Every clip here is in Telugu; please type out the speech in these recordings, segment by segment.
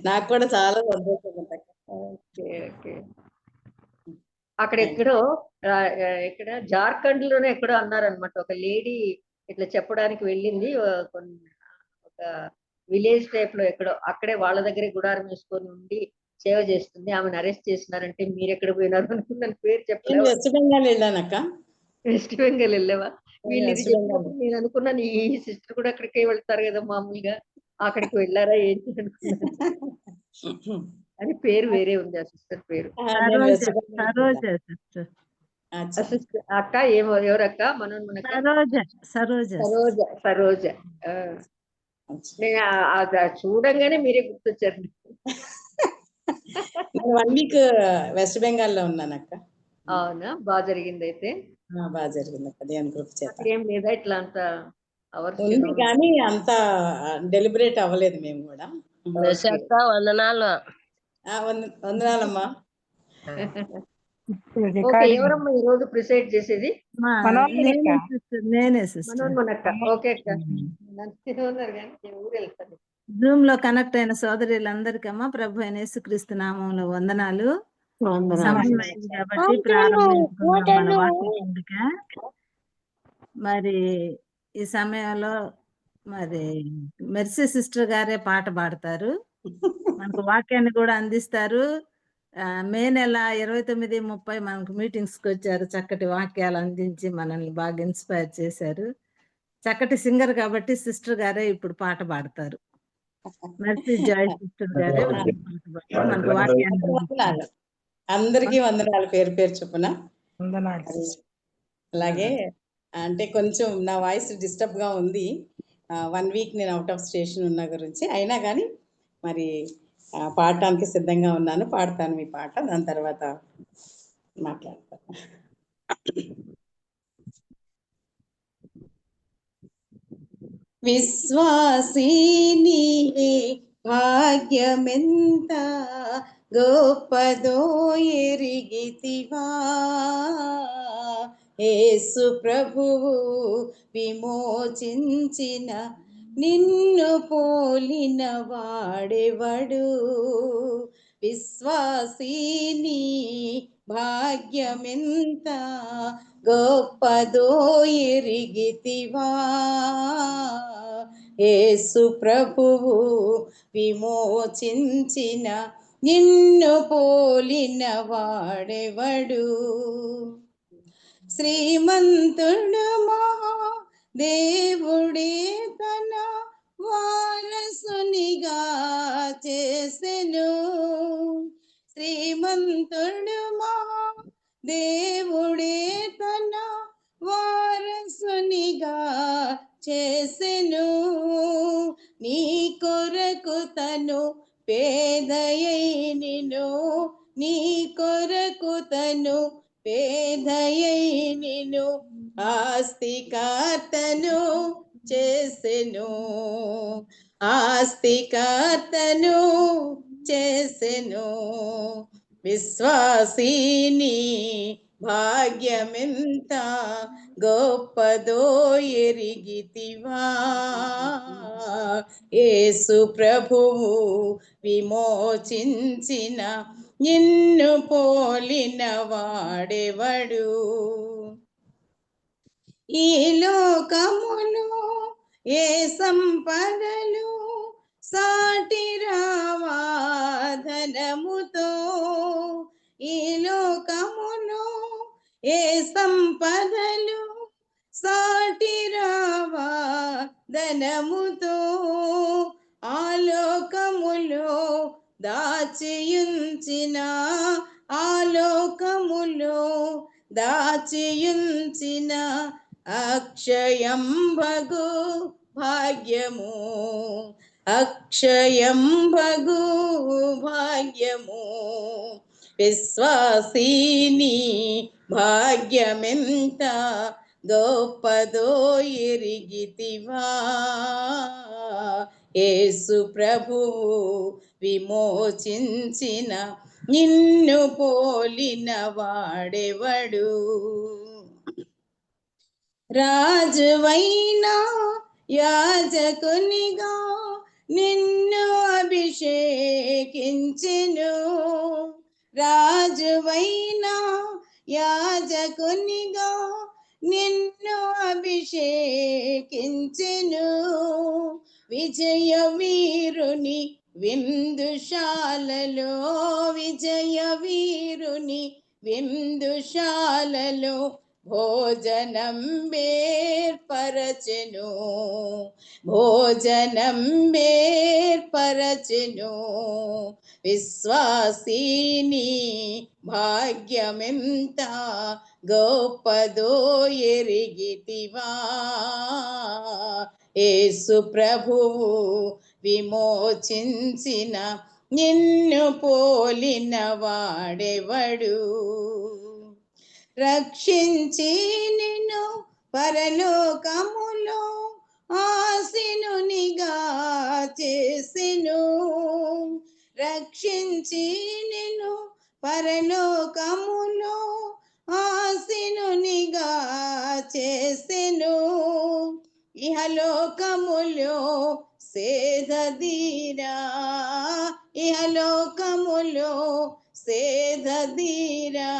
నాకు కూడా చాలా సంతోషంగా ఉంది అక్క. ఓకే. ఓకే. అక్కడెక్కడో ఎక్కడ జార్ఖండ్‌లోనే ఎక్కడో అన్నారనమాట. ఒక లేడీ ఇట్లా చెప్పడానికి వెళ్ళింది. ఒక విలేజ్ టైప్‌లో ఎక్కడో. అక్కడే వాళ్ళ దగ్గరే గుడారం వేసుకొని ఉండి సేవ చేస్తుంది. ఆమెను అరెస్ట్ చేసినారంటే మీరెక్కడ పోయినారు అనుకున్నాను. పేరు నేను చెప్పలేవా? వెస్ట్ బెంగాల్ వెళ్ళానక్క. వెస్ట్ బెంగాల్ ఎళ్ళావా? వీళ్ళు ఇది వెస్ట్ బెంగాల్ చెప్పినప్పుడు నేను అనుకున్నాను ఈ సిస్టర్ కూడా అక్కడికే వెళ్తారు కదా మామూలుగా. అక్కడికి వెళ్లారా ఏంటి అనుకున్నాను. అది పేరు వేరే ఉంది ఆ సిస్టర్ పేరు. నేను సరోజ వెస్ట్ బెంగాల్ సరోజ సిస్టర్. ఆ అచ్చా. సిస్టర్ అక్క ఎవరక్క? మనోన్మనక్క? సరోజ సరోజ సరోజ. సరోజ. ఆ! అచ్చా. నేను అది చూడంగానే మీరే గుర్తొచ్చారు. నేను 1 వీక్ వెస్ట్ బెంగాల్లో ఉన్నానక్క. అవునా? బా జరిగిందయితే. బాగా జరిగింది అక్క దేవుని కృప చేత. ఏం లేదా ఇట్లా అంత అవర్స్ ఉంది కానీ అంత డెలిబరేట్ అవ్వలేదు మేము కూడా. దశక్క వందనాలు. వందనాలమ్మా. ఓకే. ఎవరమ్మా ఈ రోజు ప్రిసైడ్ చేసేది? నేనే సిస్టర్. మనోన్మనక్క. ఓకే అక్క. నన్ను ఉన్నారు కానీ నేను ఊరు వెళ్తాను. జూమ్ లో కనెక్ట్ అయిన సోదరులందరికమ్మా ప్రభు అయిన యేసుక్రీస్తు నామంలో వందనాలు. సమయం అయింది కాబట్టి ప్రారంభించుకుందాం మన వాక్య పండుగ. మరి ఈ సమయంలో మరి మెర్సీ సిస్టర్ గారే పాట పాడతారు. మనకు వాక్యాన్ని కూడా అందిస్తారు. మే నెల 29, 30 మనకు మీటింగ్స్ కి వచ్చారు. చక్కటి వాక్యాలు అందించి మనల్ని బాగా ఇన్స్పైర్ చేశారు. చక్కటి సింగర్ కాబట్టి సిస్టర్ గారే ఇప్పుడు పాట పాడతారు. మెర్సీ జాయ్ సిస్టర్ గారే మనకు వాక్యాన్ని అందరికీ వందనాలు పేరు పేరు చొప్పున. అలాగే అంటే కొంచెం నా వాయిస్ డిస్టర్బ్ గా ఉంది. 1 వీక్ నేను అవుట్ ఆఫ్ స్టేషన్ ఉన్న గురించి అయినా కానీ మరి పాడటానికి సిద్ధంగా ఉన్నాను. పాడతాను మీ పాట, దాని తర్వాత మాట్లాడతాను. విశ్వాసీనివే భాగ్యమెంత గొప్పదో ఎరిగితివా, యేసు ప్రభువు విమోచించిన నిన్ను పోలిన వాడెవడు. విశ్వాసీని భాగ్యమెంత గొప్పదో ఎరిగితివా, యేసు ప్రభువు విమోచించిన నిన్ను పోలిన వాడెవడు. శ్రీమంతుడు మహా దేవుడే తన వారసునిగా చేసెను. శ్రీమంతుడు మహా దేవుడే తన వారసునిగా చేసెను. నీ కొరకు తను పేదయైనెను, నీ కొరకు తను పేదయైనెను, ఆస్తికర్తను చేసెను, ఆస్తికర్తను చేసెను. విశ్వాసీని భాగ్యమెంత గొప్పదో ఎరిగితివా, యేసు ప్రభువు విమోచించిన నిన్ను పోలిన వాడెవడు. ఈ లోకములో ఏ సంపదలు సాటి రావా ధనముతో, ఈ లోకములో ఏ సంపదలు సాటి రావా ధనముతో, ఆ లోకములో దాచియుంచిన, ఆ లోకములో దాచియుంచిన అక్షయం భగు భాగ్యము, అక్షయం భగు భాగ్యము. విశ్వాసీని భాగ్యమెంత గొప్పదో ఎరిగితివా, యేసు ప్రభువు విమోచించిన నిన్ను పోలిన వాడెవడు. రాజువైనా యాజకునిగా నిన్ను అభిషేకించెను, అభిషేకించెను, రాజువైన యాజకునిగా నిన్ను అభిషేకించెను, విజయ వీరుని విందుశాలలో, విజయ వీరుని విందుశాలలో భోజనం బేర్పరచెను, భోజనం బేర్పరచెను. విశ్వాసిని భాగ్యమెంత గొప్పదో ఎరిగితివా, యేసు ప్రభువు విమోచించిన నిన్ను పోలిన వాడెవడు, రక్షించి నిన్ను పరలోకములో ఆసీనునిగా చేసెను, రక్షించి నిన్ను పరలోకములో ఆసీనునిగా చేసెను, ఇహలోకములో సేదదీరా, ఇహలోకములో సేదదీరా,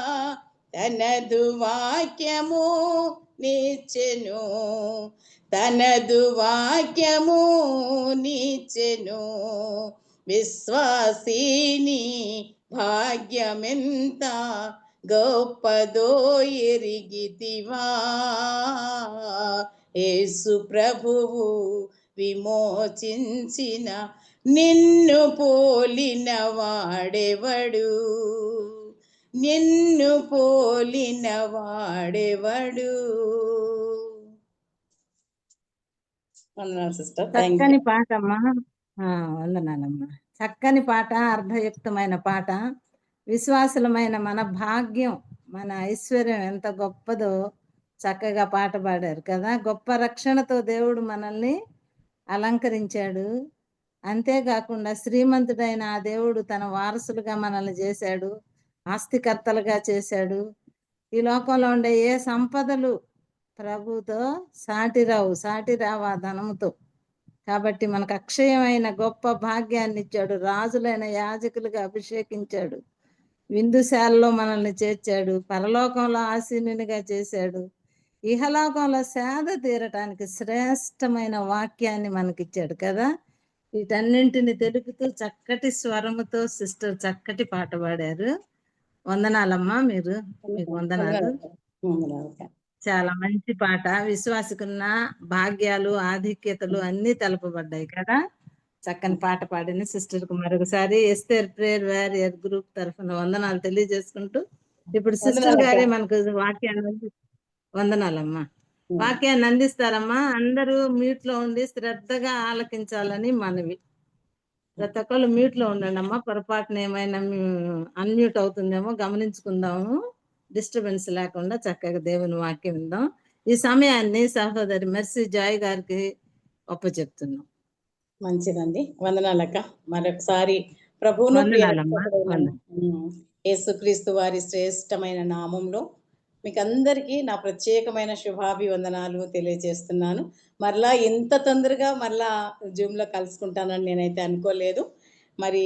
తనదు వాక్యము నిచ్చెను, తనదు వాక్యము నిచ్చెను. విశ్వాసిని భాగ్యమెంత గొప్పదో ఎరిగితివా, యేసు ప్రభువు విమోచించిన నిన్ను పోలిన వాడెవడు, నిన్ను పోలిన వాడెవడు. వందనాలు సిస్టర్. థ్యాంక్ చక్కని యూ. పాట అమ్మా. వందనాలమ్మా. చక్కని పాట, అర్థయుక్తమైన పాట. విశ్వాసులమైన మన భాగ్యం, మన ఐశ్వర్యం ఎంత గొప్పదో చక్కగా పాట పాడారు కదా. గొప్ప రక్షణతో దేవుడు మనల్ని అలంకరించాడు. అంతేకాకుండా శ్రీమంతుడైన ఆ దేవుడు తన వారసులుగా మనల్ని చేశాడు, ఆస్తికర్తలుగా చేశాడు. ఈ లోకంలో ఉండే ఏ సంపదలు ప్రభుతో సాటిరావు, సాటిరావా ధనముతో. కాబట్టి మనకు అక్షయమైన గొప్ప భాగ్యాన్ని ఇచ్చాడు. రాజులైన యాజకులుగా అభిషేకించాడు, విందుశాలలో మనల్ని చేర్చాడు, పరలోకంలో ఆసీనునిగా చేశాడు, ఇహలోకంలో సేద తీరటానికి శ్రేష్టమైన వాక్యాన్ని మనకిచ్చాడు కదా. వీటన్నింటిని తెలుపుతూ చక్కటి స్వరముతో సిస్టర్ చక్కటి పాట పాడారు. వందనాలమ్మా. మీకు వందనాలు. చాలా మంచి పాట. విశ్వాసకున్న భాగ్యాలు, ఆధిక్యతలు అన్ని తెలపబడ్డాయి కదా. చక్కని పాట పాడిన సిస్టర్ కు మరొకసారి ఎస్తేర్ ప్రేయర్ వారియర్ గ్రూప్ తరఫున వందనాలు తెలియజేసుకుంటూ, ఇప్పుడు సిస్టర్ గారే మనకు వాక్యాన్ని, వందనాలమ్మా, వాక్యాన్ని అందిస్తారమ్మా. అందరూ మ్యూట్ లో ఉండి శ్రద్ధగా ఆలకించాలని మనవి. ప్రతి ఒక్కళ్ళు మ్యూట్ లో ఉండండి అమ్మా. పొరపాటున ఏమైనా అన్మ్యూట్ అవుతుందేమో గమనించుకుందాము. డిస్టర్బెన్స్ లేకుండా చక్కగా దేవుని వాక్యం విందాం. ఈ సమయాన్ని సహోదరి మెర్సీ జాయ్ గారికి ఒప్పచెప్తున్నాం. మంచిదండి. వందనాలక్క. మరొకసారి ప్రభువును యేసుక్రీస్తు వారి శ్రేష్టమైన నామంలో మీకు అందరికీ నా ప్రత్యేకమైన శుభాభివందనాలు తెలియజేస్తున్నాను. మరలా ఇంత తొందరగా మరలా జూమ్లో కలుసుకుంటానని నేనైతే అనుకోలేదు. మరి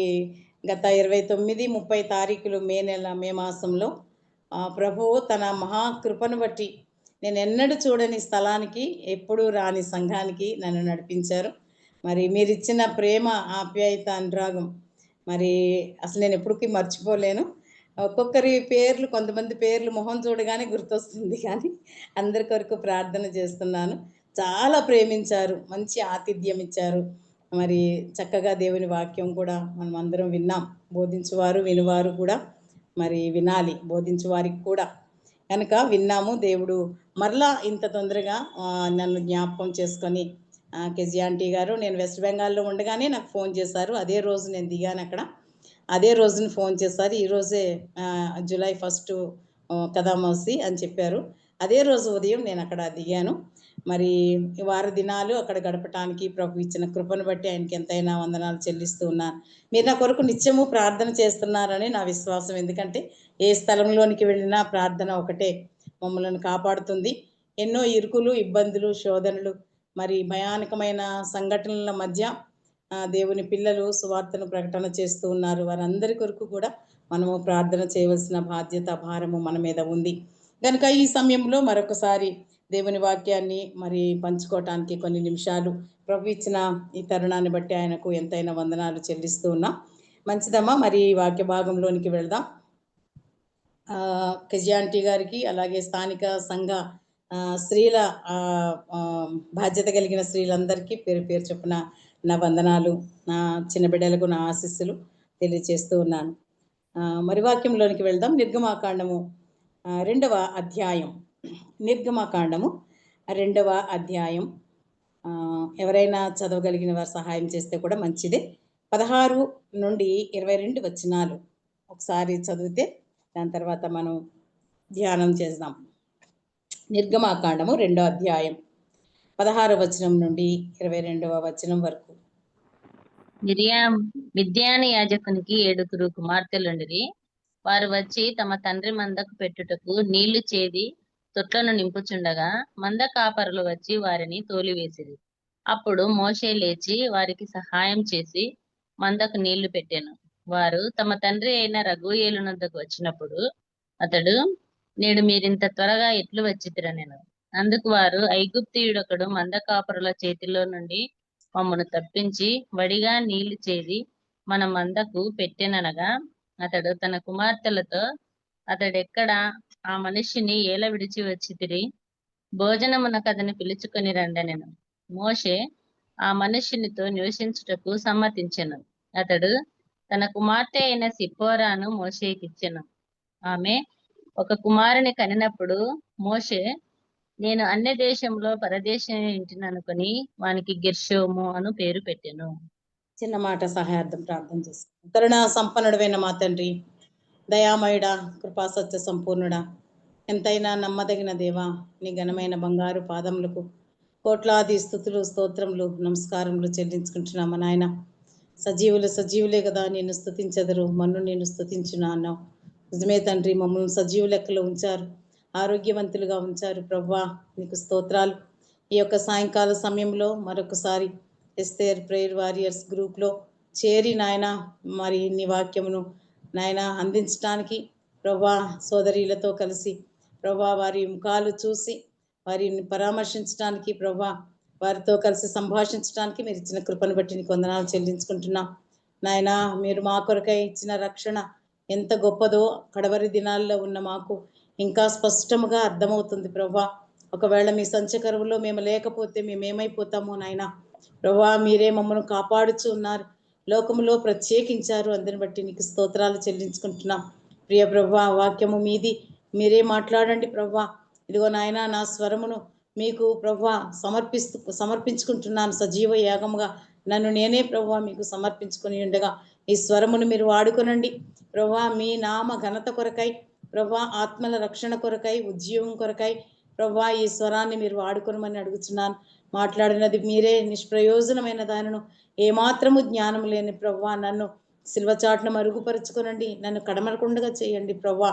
గత 29, 30 తారీఖులు మే మాసంలో ప్రభువు తన మహాకృపను బట్టి నేను ఎన్నడూ చూడని స్థలానికి, ఎప్పుడూ రాని సంఘానికి నన్ను నడిపించారు. మరి మీరు ఇచ్చిన ప్రేమ, ఆప్యాయత, అనురాగం మరి అసలు నేను ఎప్పటికీ మర్చిపోలేను. ఒక్కొక్కరి పేర్లు, కొంతమంది పేర్లు మొహం చూడగానే గుర్తొస్తుంది, కానీ అందరి కొరకు ప్రార్థన చేస్తున్నాను. చాలా ప్రేమించారు, మంచి ఆతిథ్యం ఇచ్చారు. మరి చక్కగా దేవుని వాక్యం కూడా మనం అందరం విన్నాం. బోధించువారు వినువారు కూడా మరి వినాలి, బోధించు వారికి కూడా కనుక విన్నాము. దేవుడు మరలా ఇంత తొందరగా నన్ను జ్ఞాపకం చేసుకొని, కేజీ ఆంటీ గారు, నేను వెస్ట్ బెంగాల్లో ఉండగానే నాకు ఫోన్ చేశారు. అదే రోజు నేను దిగాను అక్కడ, అదే రోజున ఫోన్ చేశారు. ఈరోజే జూలై 1 కదా మౌసి అని చెప్పారు. అదే రోజు ఉదయం నేను అక్కడ దిగాను. మరి వార దినాలు అక్కడ గడపటానికి ప్రభు ఇచ్చిన కృపను బట్టి ఆయనకి ఎంతైనా వందనాలు చెల్లిస్తూ ఉన్నాను. మీరు నా కొరకు నిత్యము ప్రార్థన చేస్తున్నారని నా విశ్వాసం. ఎందుకంటే ఏ స్థలంలోనికి వెళ్ళినా ప్రార్థన ఒకటే మమ్మల్ని కాపాడుతుంది. ఎన్నో ఇరుకులు, ఇబ్బందులు, శోధనలు, మరి భయానకమైన సంఘటనల మధ్య దేవుని పిల్లలు సువార్తను ప్రకటన చేస్తూ ఉన్నారు. వారందరి కొరకు కూడా మనము ప్రార్థన చేయవలసిన బాధ్యత, భారము మన మీద ఉంది. కనుక ఈ సమయంలో మరొకసారి దేవుని వాక్యాన్ని మరి పంచుకోవటానికి కొన్ని నిమిషాలు ప్రభు ఇచ్చిన ఈ తరుణాన్ని బట్టి ఆయనకు ఎంతైనా వందనాలు చెల్లిస్తూ ఉన్నాం. మంచిదమ్మా, మరి ఈ వాక్య భాగంలోనికి వెళ్దాం. కెజియాంటీ గారికి, అలాగే స్థానిక సంఘ స్త్రీల బాధ్యత కలిగిన స్త్రీలందరికీ పేరు పేరు చొప్పున నా వందనాలు, నా చిన్న బిడ్డలకు నా ఆశీస్సులు తెలియజేస్తూ ఉన్నాను. మరి వాక్యంలోనికి వెళ్దాం. నిర్గమాకాండము 2వ అధ్యాయం. నిర్గమాకాండము 2వ అధ్యాయం. ఎవరైనా చదవగలిగిన వారు సహాయం చేస్తే కూడా మంచిదే. 16 నుండి 22 వచనాలు ఒకసారి చదివితే దాని తర్వాత మనం ధ్యానం చేద్దాం. నిర్గమాకాండము 2వ అధ్యాయం 16వ వచనం నుండి 22వ వచనం వరకు. మిద్యాను యాజకునికి 7 కుమార్తెలుండిరి. వారు వచ్చి తమ తండ్రి మందకు పెట్టుటకు నీళ్లు చేది తొట్లను నింపుచుండగా మంద కాపరులు వచ్చి వారిని తోలివేసిరి. అప్పుడు మోషే లేచి వారికి సహాయం చేసి మందకు నీళ్లు పెట్టెను. వారు తమ తండ్రి అయిన రగూయేలునొద్దకు వచ్చినప్పుడు అతడు, నేడు మీరింత త్వరగా ఎట్లు వచ్చితిరనెను. అందుకు వారు, ఐగుప్తీయుడొకడు మంద కాపరుల చేతిలో నుండి మమ్మను తప్పించి వడిగా నీళ్లు చేది మన మందకు పెట్టెననగా, అతడు తన కుమార్తెలతో, అతడెక్కడ, ఆ మనిషిని ఏల విడిచి వచ్చితిరి, భోజనమునకతని పిలుచుకొని రండనెను. మోషే ఆ మనుష్యునితో నివసించుటకు సమ్మతించెను. అతడు తన కుమార్తె అయిన సిప్పోరాను మోషేకిచ్చెను. ఆమె ఒక కుమారుని కనినప్పుడు మోషే, నేను అన్య దేశంలో పరదేశం ఇంటిననుకొని వానికి గెర్షోము అను పేరు పెట్టెను. చిన్న మాట సహాయార్థం ప్రార్థన చేస్తాను. కరుణా సంపన్నుడైన మా తండ్రి, దయామయుడా, కృపాసత్య సంపూర్ణుడా, ఎంతైనా నమ్మదగిన దేవా, నీ ఘనమైన బంగారు పాదములకు కోట్లాది స్తుతులు, స్తోత్రములు, నమస్కారములు చెల్లించుకుంటున్నాము నాయన. సజీవులే కదా నేను స్తుతించెదరు, మన్ను నేను స్తుతించునా అన్నావు. నిజమే తండ్రి, మమ్మల్ని సజీవు లెక్కలో ఉంచారు, ఆరోగ్యవంతులుగా ఉంచారు. ప్రభువా, నీకు స్తోత్రాలు. ఈ యొక్క సాయంకాల సమయంలో మరొకసారి ఎస్తేర్ ప్రేయర్ వారియర్స్ గ్రూప్లో చేరి నాయన మరి నీ వాక్యమును నాయన అందించడానికి ప్రభువా, సోదరీలతో కలిసి ప్రభువా వారి ముఖాలు చూసి వారిని పరామర్శించడానికి, ప్రభువా వారితో కలిసి సంభాషించడానికి మీరు ఇచ్చిన కృపను బట్టి నీకు వందనాలు చెల్లించుకుంటున్నాం నాయన. మీరు మా కొరకై ఇచ్చిన రక్షణ ఎంత గొప్పదో కడవరి దినాల్లో ఉన్న మాకు ఇంకా స్పష్టంగా అర్థమవుతుంది ప్రభువా. ఒకవేళ మీ సంచకరువులో మేము లేకపోతే మేమేమైపోతామో నాయన. ప్రభువా, మీరే మమ్మల్ని కాపాడుచు ఉన్నారు, లోకములో ప్రత్యేకించారు. అందుని బట్టి నీకు స్తోత్రాలు చెల్లించుకుంటున్నాం. ప్రియ ప్రభువా, వాక్యము మీది, మీరే మాట్లాడండి ప్రభువా. ఇదిగో నాయన, నా స్వరమును మీకు ప్రభువా సమర్పించుకుంటున్నాను సజీవ యాగముగా. నన్ను నేనే ప్రభువా మీకు సమర్పించుకొని ఉండగా ఈ స్వరమును మీరు వాడుకొనండి ప్రభువా. మీ నామ ఘనత కొరకై ప్రభువా, ఆత్మల రక్షణ కొరకై, ఉద్యోగం కొరకై ప్రభువా ఈ స్వరాన్ని మీరు వాడుకొనమని అడుగుతున్నాను. మాట్లాడినది మీరే, నిష్ప్రయోజనమైన దానిను ఏమాత్రము జ్ఞానం లేని ప్రభువా నన్ను సిల్వచాటును మరుగుపరుచుకొనండి, నన్ను కడమరకుండగా చేయండి ప్రభువా.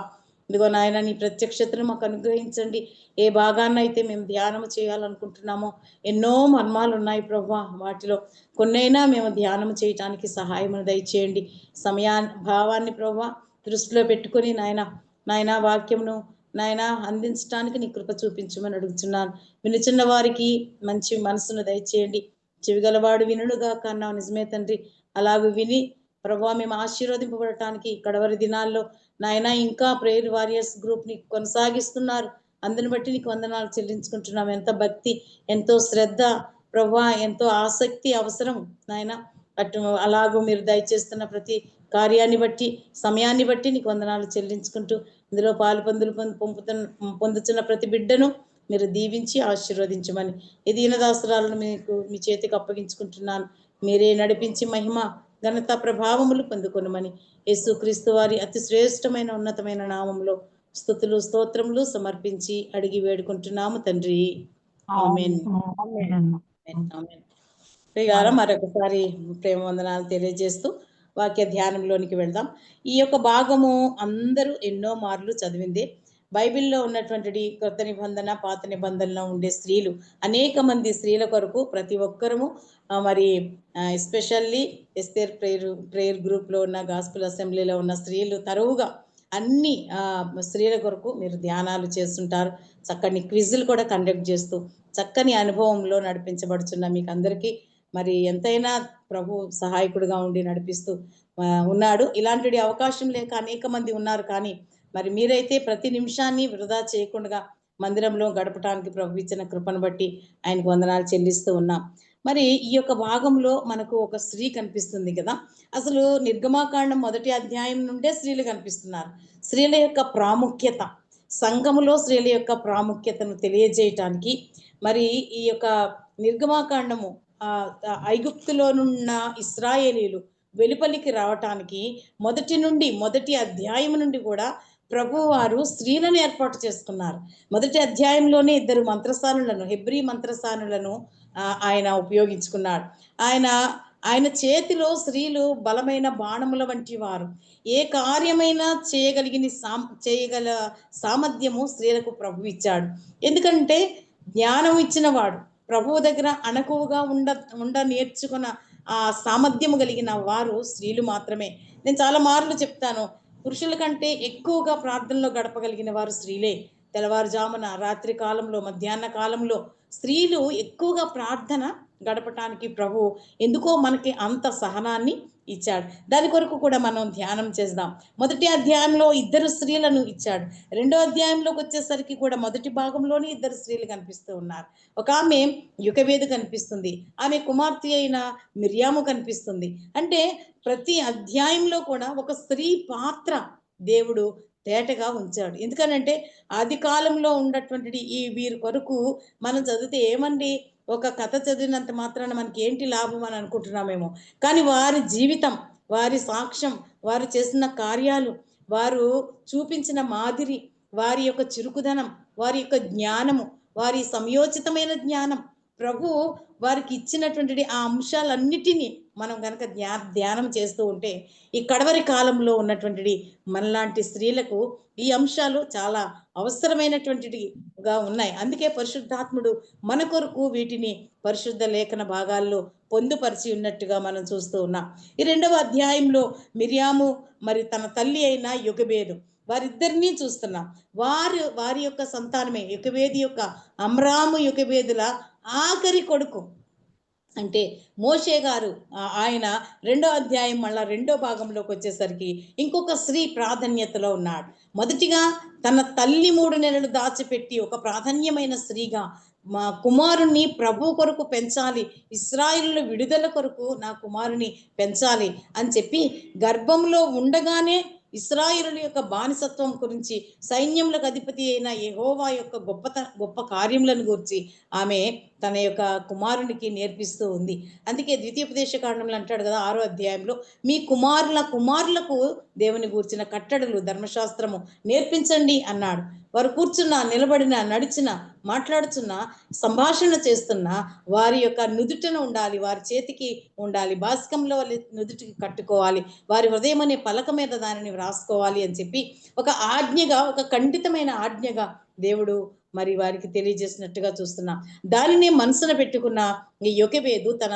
ఇదిగో నాయన, నీ ప్రత్యక్షతను మాకు అనుగ్రహించండి. ఏ భాగాన్నైతే మేము ధ్యానము చేయాలనుకుంటున్నామో ఎన్నో మర్మాలు ఉన్నాయి ప్రభువా, వాటిలో కొన్నైనా మేము ధ్యానం చేయటానికి సహాయమును దయచేయండి. భావాన్ని ప్రభువా దృష్టిలో పెట్టుకొని నాయన వాక్యమును నాయన అందించడానికి నీ కృప చూపించమని అడుగుతున్నాను. వినుచున్న వారికి మంచి మనసును దయచేయండి. చెవిగలవాడు వినుడుగా కన్నావు, నిజమే తండ్రి. అలాగే విని ప్రభువా మేము ఆశీర్వదింపబడటానికి కడవరి దినాల్లో నాయన ఇంకా ప్రేయర్ వారియర్స్ గ్రూప్ని కొనసాగిస్తున్నారు. అందుని బట్టి నీకు వందనాలు చెల్లించుకుంటున్నాం. ఎంత భక్తి, ఎంతో శ్రద్ధ ప్రభువా, ఎంతో ఆసక్తి అవసరం నాయన. అటు అలాగూ మీరు దయచేస్తున్న ప్రతి కార్యాన్ని బట్టి, సమయాన్ని బట్టి నీకు వందనాలు చెల్లించుకుంటూ ఇందులో పాలు పొందుతున్న ప్రతి బిడ్డను మీరు దీవించి ఆశీర్వదించమని ఈ దీనదాసురాలను మీ చేతికి అప్పగించుకుంటున్నాను. మీరే నడిపించి మహిమ ఘనత ప్రభావములు పొందుకొనమని యేసుక్రీస్తు వారి అతి శ్రేష్టమైన ఉన్నతమైన నామములో స్తుతులు స్తోత్రములు సమర్పించి అడిగి వేడుకుంటున్నాము తండ్రి. ఆమేన్. మరొకసారి ప్రేమ వందనాలు తెలియజేస్తూ వాక్య ధ్యానంలోనికి వెళ్దాం. ఈ యొక్క భాగము అందరూ ఎన్నో మార్లు చదివిందే. బైబిల్లో ఉన్నటువంటి కొత్త నిబంధన పాత నిబంధనలో ఉండే స్త్రీలు అనేక మంది స్త్రీల కొరకు ప్రతి ఒక్కరము మరి ఎస్పెషల్లీ ఎస్తేర్ ప్రేయర్ గ్రూప్లో ఉన్న గాస్పుల్ అసెంబ్లీలో ఉన్న స్త్రీలు తరువుగా అన్ని స్త్రీల కొరకు మీరు ధ్యానాలు చేస్తుంటారు. చక్కని క్విజులు కూడా కండక్ట్ చేస్తూ చక్కని అనుభవంలో నడిపించబడుతున్న మీకు అందరికీ మరి ఎంతైనా ప్రభు సహాయకుడిగా ఉండి నడిపిస్తూ ఉన్నాడు. ఇలాంటి అవకాశం లేక అనేక మంది ఉన్నారు, కానీ మరి మీరైతే ప్రతి నిమిషాన్ని వృధా చేయకుండా మందిరంలో గడపడానికి ప్రభు ఇచ్చిన కృపను బట్టి ఆయనకు వందనాలు చెల్లిస్తూ ఉన్నాం. మరి ఈ యొక్క భాగంలో మనకు ఒక స్త్రీ కనిపిస్తుంది కదా. అసలు నిర్గమాకాండం 1వ అధ్యాయం నుండే స్త్రీలు కనిపిస్తున్నారు. స్త్రీల యొక్క ప్రాముఖ్యత, సంఘములో స్త్రీల యొక్క ప్రాముఖ్యతను తెలియజేయటానికి మరి ఈ యొక్క నిర్గమాకాండము ఐగుప్తులోనున్న ఇశ్రాయేలీలు వెలుపలికి రావటానికి మొదటి అధ్యాయం నుండి కూడా ప్రభు వారు స్త్రీలను ఏర్పాటు చేసుకున్నారు. 1వ అధ్యాయంలోనే 2 మంత్రసానులను, హెబ్రీ మంత్రసానులను ఆయన ఉపయోగించుకున్నాడు. ఆయన చేతిలో స్త్రీలు బలమైన బాణముల వంటి వారు. ఏ కార్యమైనా చేయగల సామర్థ్యము స్త్రీలకు ప్రభు ఇచ్చాడు. ఎందుకంటే జ్ఞానం ఇచ్చిన వాడు, ప్రభువు దగ్గర అణకువగా ఉండ నేర్చుకున్న ఆ సామర్థ్యము కలిగిన వారు స్త్రీలు మాత్రమే. నేను చాలా మార్లు చెప్తాను, పురుషుల కంటే ఎక్కువగా ప్రార్థనలో గడపగలిగిన వారు స్త్రీలే. తెల్లవారుజామున, రాత్రి కాలంలో, మధ్యాహ్న కాలంలో స్త్రీలు ఎక్కువగా ప్రార్థన గడపటానికి ప్రభు ఎందుకో మనకి అంత సహనాన్ని ఇచ్చాడు. దాని కొరకు కూడా మనం ధ్యానం చేద్దాం. 1వ అధ్యాయంలో 2 స్త్రీలను ఇచ్చాడు. 2వ అధ్యాయంలోకి వచ్చేసరికి కూడా మొదటి భాగంలోనే 2 స్త్రీలు కనిపిస్తూ ఉన్నారు. ఒక ఆమె యోకెబేదు కనిపిస్తుంది, ఆమె కుమార్తె అయిన మిర్యాము కనిపిస్తుంది. అంటే ప్రతి అధ్యాయంలో కూడా ఒక స్త్రీ పాత్ర దేవుడు తేటగా ఉంచాడు. ఎందుకనంటే ఆది కాలంలో ఉన్నటువంటి వీరి కొరకు మనం చదివితే ఏమండి, ఒక కథ చదివినంత మాత్రాన మనకి ఏంటి లాభం అని అనుకుంటున్నామేమో, కానీ వారి జీవితం, వారి సాక్ష్యం, వారు చేసిన కార్యాలు, వారు చూపించిన మాదిరి, వారి యొక్క చురుకుదనం, వారి యొక్క జ్ఞానము, వారి సంయోచితమైన జ్ఞానం, ప్రభు వారికి ఇచ్చినటువంటి ఆ అంశాలన్నిటినీ మనం కనుక ధ్యానం చేస్తూ ఉంటే ఈ కడవరి కాలంలో ఉన్నటువంటి మనలాంటి స్త్రీలకు ఈ అంశాలు చాలా అవసరమైనటువంటిగా ఉన్నాయి. అందుకే పరిశుద్ధాత్ముడు మన కొరకు వీటిని పరిశుద్ధ లేఖన భాగాల్లో పొందుపరిచి ఉన్నట్టుగా మనం చూస్తూ ఉన్నాం. ఈ 2వ అధ్యాయంలో మిర్యాము మరి తన తల్లి అయిన యోకెబేదు, వారిద్దరినీ చూస్తున్నాం. వారి యొక్క సంతానమే యోకెబేదు యొక్క అమ్రాము యోకెబేదుల ఆఖరి కొడుకు. అంటే మోషే గారు ఆయన 2వ అధ్యాయం మళ్ళా 2వ భాగంలోకి వచ్చేసరికి ఇంకొక స్త్రీ ప్రాధాన్యతలో ఉన్నాడు. మొదటిగా తన తల్లి 3 నెలలు దాచిపెట్టి ఒక ప్రాధాన్యమైన స్త్రీగా మా కుమారుణ్ణి ప్రభు కొరకు పెంచాలి, ఇశ్రాయేలు విడుదల కొరకు నా కుమారుని పెంచాలి అని చెప్పి గర్భంలో ఉండగానే ఇశ్రాయేలు యొక్క బానిసత్వం గురించి, సైన్యములకు అధిపతి అయిన యెహోవా యొక్క గొప్ప కార్యములను గురించి ఆమె తన యొక్క కుమారునికి నేర్పిస్తూ ఉంది. అందుకే ద్వితీయోపదేశకాండంలో అంటాడు కదా 6వ అధ్యాయంలో, మీ కుమారులకు దేవుని గూర్చిన కట్టడలు, ధర్మశాస్త్రము నేర్పించండి అన్నాడు. వారు కూర్చున్నా, నిలబడినా, నడిచినా, మాట్లాడుతున్నా, సంభాషణ చేస్తున్నా వారి యొక్క నుదుటను ఉండాలి, వారి చేతికి ఉండాలి, బాసికంలో నుదుటికి కట్టుకోవాలి, వారి హృదయం అనే పలక మీద దానిని వ్రాసుకోవాలి అని చెప్పి ఒక ఆజ్ఞగా, ఒక ఖండితమైన ఆజ్ఞగా దేవుడు మరి వారికి తెలియజేసినట్టుగా చూస్తున్నాం. దానిని మనసున పెట్టుకున్న ఈ యోకెబేదు తన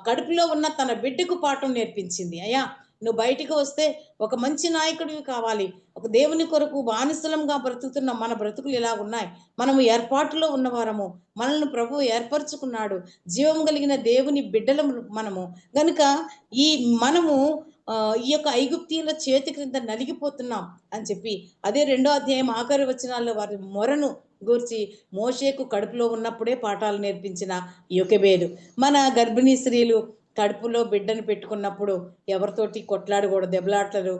కడుపులో ఉన్న తన బిడ్డకు పాఠం నేర్పించింది. అయ్యా, నువ్వు బయటికి వస్తే ఒక మంచి నాయకుడివి కావాలి, ఒక దేవుని కొరకు బానిసలంగా బ్రతుకుతున్న మన బ్రతుకులు ఇలా ఉన్నాయి, మనము ఏర్పాటులో ఉన్నవారము, మనల్ని ప్రభు ఏర్పరచుకున్నాడు, జీవం కలిగిన దేవుని బిడ్డలము మనము గనుక మనము ఈ యొక్క ఐగుప్తీయుల చేతి క్రింద నలిగిపోతున్నాం అని చెప్పి అదే 2వ అధ్యాయం ఆఖరి వచనాల్లో వారి మొరను గూర్చి మోషేకు కడుపులో ఉన్నప్పుడే పాఠాలు నేర్పించిన యోకెబేదు. మన గర్భిణీ స్త్రీలు కడుపులో బిడ్డను పెట్టుకున్నప్పుడు ఎవరితోటి కొట్లాడకూడదు, దెబ్బలాటలు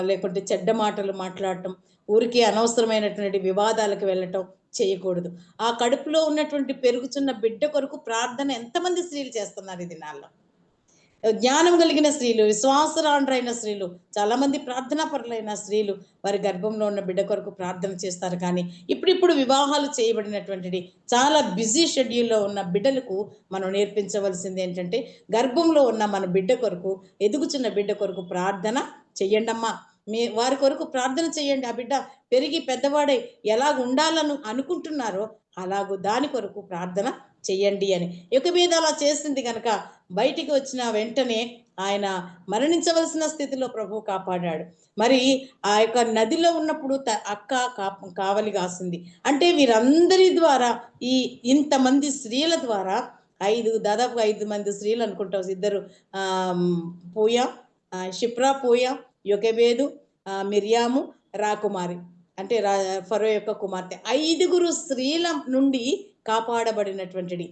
లేకుంటే చెడ్డ మాటలు మాట్లాడటం, ఊరికి అనవసరమైనటువంటి వివాదాలకు వెళ్ళటం చేయకూడదు. ఆ కడుపులో ఉన్నటువంటి పెరుగుతున్న బిడ్డ కొరకు ప్రార్థన ఎంతమంది స్త్రీలు చేస్తున్నారు ఈ దినాల్లో? జ్ఞానం కలిగిన స్త్రీలు, విశ్వాసరాండ్రైన స్త్రీలు, చాలా మంది ప్రార్థనా పరులైన స్త్రీలు వారి గర్భంలో ఉన్న బిడ్డ కొరకు ప్రార్థన చేస్తారు. కానీ ఇప్పుడు వివాహాలు చేయబడినటువంటి చాలా బిజీ షెడ్యూల్లో ఉన్న బిడ్డలకు మనం నేర్పించవలసింది ఏంటంటే, గర్భంలో ఉన్న మన బిడ్డ కొరకు, ఎదుగుచున్న బిడ్డ కొరకు ప్రార్థన చెయ్యండమ్మా. వారి కొరకు ప్రార్థన చేయండి. ఆ బిడ్డ పెరిగి పెద్దవాడై ఎలాగ ఉండాలని అనుకుంటున్నారో అలాగూ దాని కొరకు ప్రార్థన చెయ్యండి అని. యొకెబేదు అలా చేసింది కనుక బయటికి వచ్చిన వెంటనే ఆయన మరణించవలసిన స్థితిలో ప్రభువు కాపాడాడు. మరి ఆ యొక్క నదిలో ఉన్నప్పుడు అక్క కావలి కాసింది. అంటే వీరందరి ద్వారా ఇంతమంది స్త్రీల ద్వారా దాదాపు 5 మంది స్త్రీలు అనుకుంటాం. ఇద్దరు పూయ, షిప్రా, పూయ, యొకెబేదు, మిర్యాము, రాకుమారి అంటే ఫరో యొక్క కుమార్తె 5 స్త్రీల నుండి కాపాడబడినటువంటి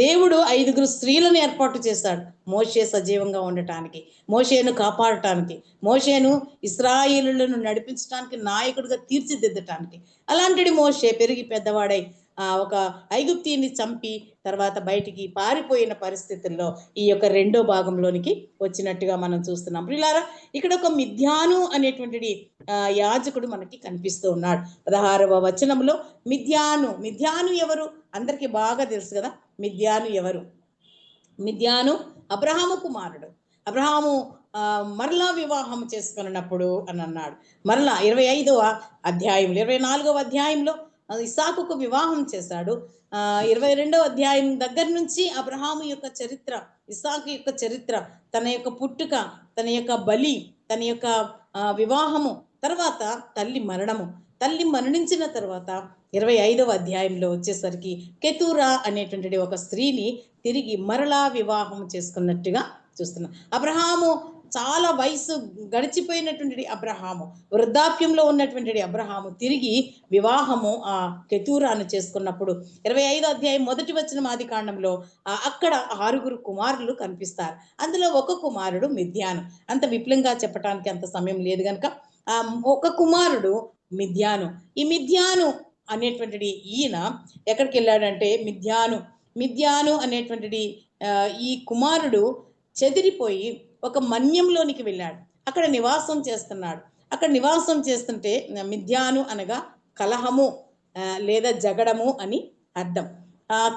దేవుడు 5 స్త్రీలను ఏర్పాటు చేశాడు మోషే సజీవంగా ఉండటానికి, మోషేను కాపాడటానికి, మోషేను ఇశ్రాయేలులను నడిపించడానికి, నాయకుడిగా తీర్చిదిద్దటానికి. అలాంటి మోషే పెరిగి పెద్దవాడై ఒక ఐగుప్తీని చంపి తర్వాత బయటికి పారిపోయిన పరిస్థితుల్లో ఈ యొక్క 2వ భాగంలోనికి వచ్చినట్టుగా మనం చూస్తున్నాం. ప్రియులారా, ఇక్కడ ఒక మిద్యాను అనేటువంటి యాజకుడు మనకి కనిపిస్తూ ఉన్నాడు. 16వ వచనంలో మిద్యాను ఎవరు? అందరికీ బాగా తెలుసు కదా మిద్యాను ఎవరు. మిద్యాను అబ్రహాము కుమారుడు. అబ్రహాము మరలా వివాహం చేసుకున్నప్పుడు అని అన్నాడు. మరలా 25వ అధ్యాయంలో 24వ అధ్యాయంలో ఇస్సాకుకు వివాహం చేశాడు. 22వ అధ్యాయం దగ్గర నుంచి అబ్రహాము యొక్క చరిత్ర, ఇస్సాకు యొక్క చరిత్ర, తన యొక్క పుట్టుక, తన యొక్క బలి, తన యొక్క వివాహము, తర్వాత తల్లి మరణము. తల్లి మరణించిన తర్వాత 25వ అధ్యాయంలో వచ్చేసరికి కెతూరా అనేటువంటి ఒక స్త్రీని తిరిగి మరలా వివాహం చేసుకున్నట్టుగా చూస్తున్నాం. అబ్రహాము చాలా వయసు గడిచిపోయినటువంటి అబ్రహాము, వృద్ధాప్యంలో ఉన్నటువంటి అబ్రహాము తిరిగి వివాహము ఆ కెతూరాను చేసుకున్నప్పుడు 25వ అధ్యాయం 1వ వచనం ఆదికాండంలో అక్కడ 6 కుమారులు కనిపిస్తారు. అందులో ఒక కుమారుడు మిద్యాను. అంత విపులంగా చెప్పడానికి అంత సమయం లేదు కనుక ఒక కుమారుడు మిద్యాను. ఈ మిద్యాను అనేటువంటి ఈయన ఎక్కడికి వెళ్ళాడంటే మిద్యాను అనేటువంటి ఈ కుమారుడు చెదిరిపోయి ఒక మన్యంలోనికి వెళ్ళాడు. అక్కడ నివాసం చేస్తున్నాడు. అక్కడ నివాసం చేస్తుంటే మిద్యాను అనగా కలహము లేదా జగడము అని అర్థం.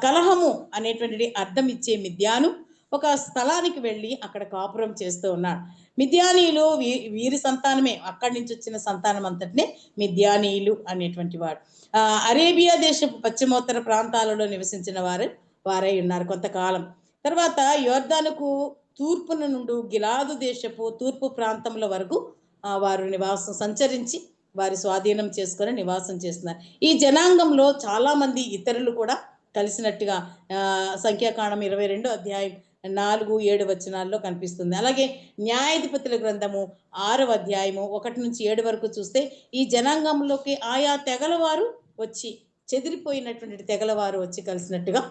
కలహము అనేటువంటి అర్థం ఇచ్చే మిద్యాను ఒక స్థలానికి వెళ్ళి అక్కడ కాపురం చేస్తూ ఉన్నాడు. మిద్యానీయులు వీరి సంతానమే, అక్కడి నుంచి వచ్చిన సంతానం అంతటినే మిద్యానీయులు అనేటువంటి వాడు. అరేబియా దేశపు పశ్చిమోత్తర ప్రాంతాలలో నివసించిన వారై ఉన్నారు కొంతకాలం. తర్వాత యోర్దానుకు తూర్పున నుండి గిలాదు దేశపు తూర్పు ప్రాంతముల వరకు వారు నివాసం సంచరించి వారి స్వాధీనం చేసుకొని నివాసం చేస్తున్నారు. ఈ జనాంగంలో చాలా మంది ఇతరులు కూడా కలిసినట్టుగా సంఖ్యాకాండం 22వ అధ్యాయం 4-7 వచనాల్లో కనిపిస్తుంది. అలాగే న్యాయాధిపతుల గ్రంథము 6వ అధ్యాయము 1 నుంచి 7 వరకు చూస్తే ఈ జనాంగంలోకి ఆయా తెగల వారు వచ్చి, చెదిరిపోయినటువంటి తెగల వారు వచ్చి కలిసినట్టుగా.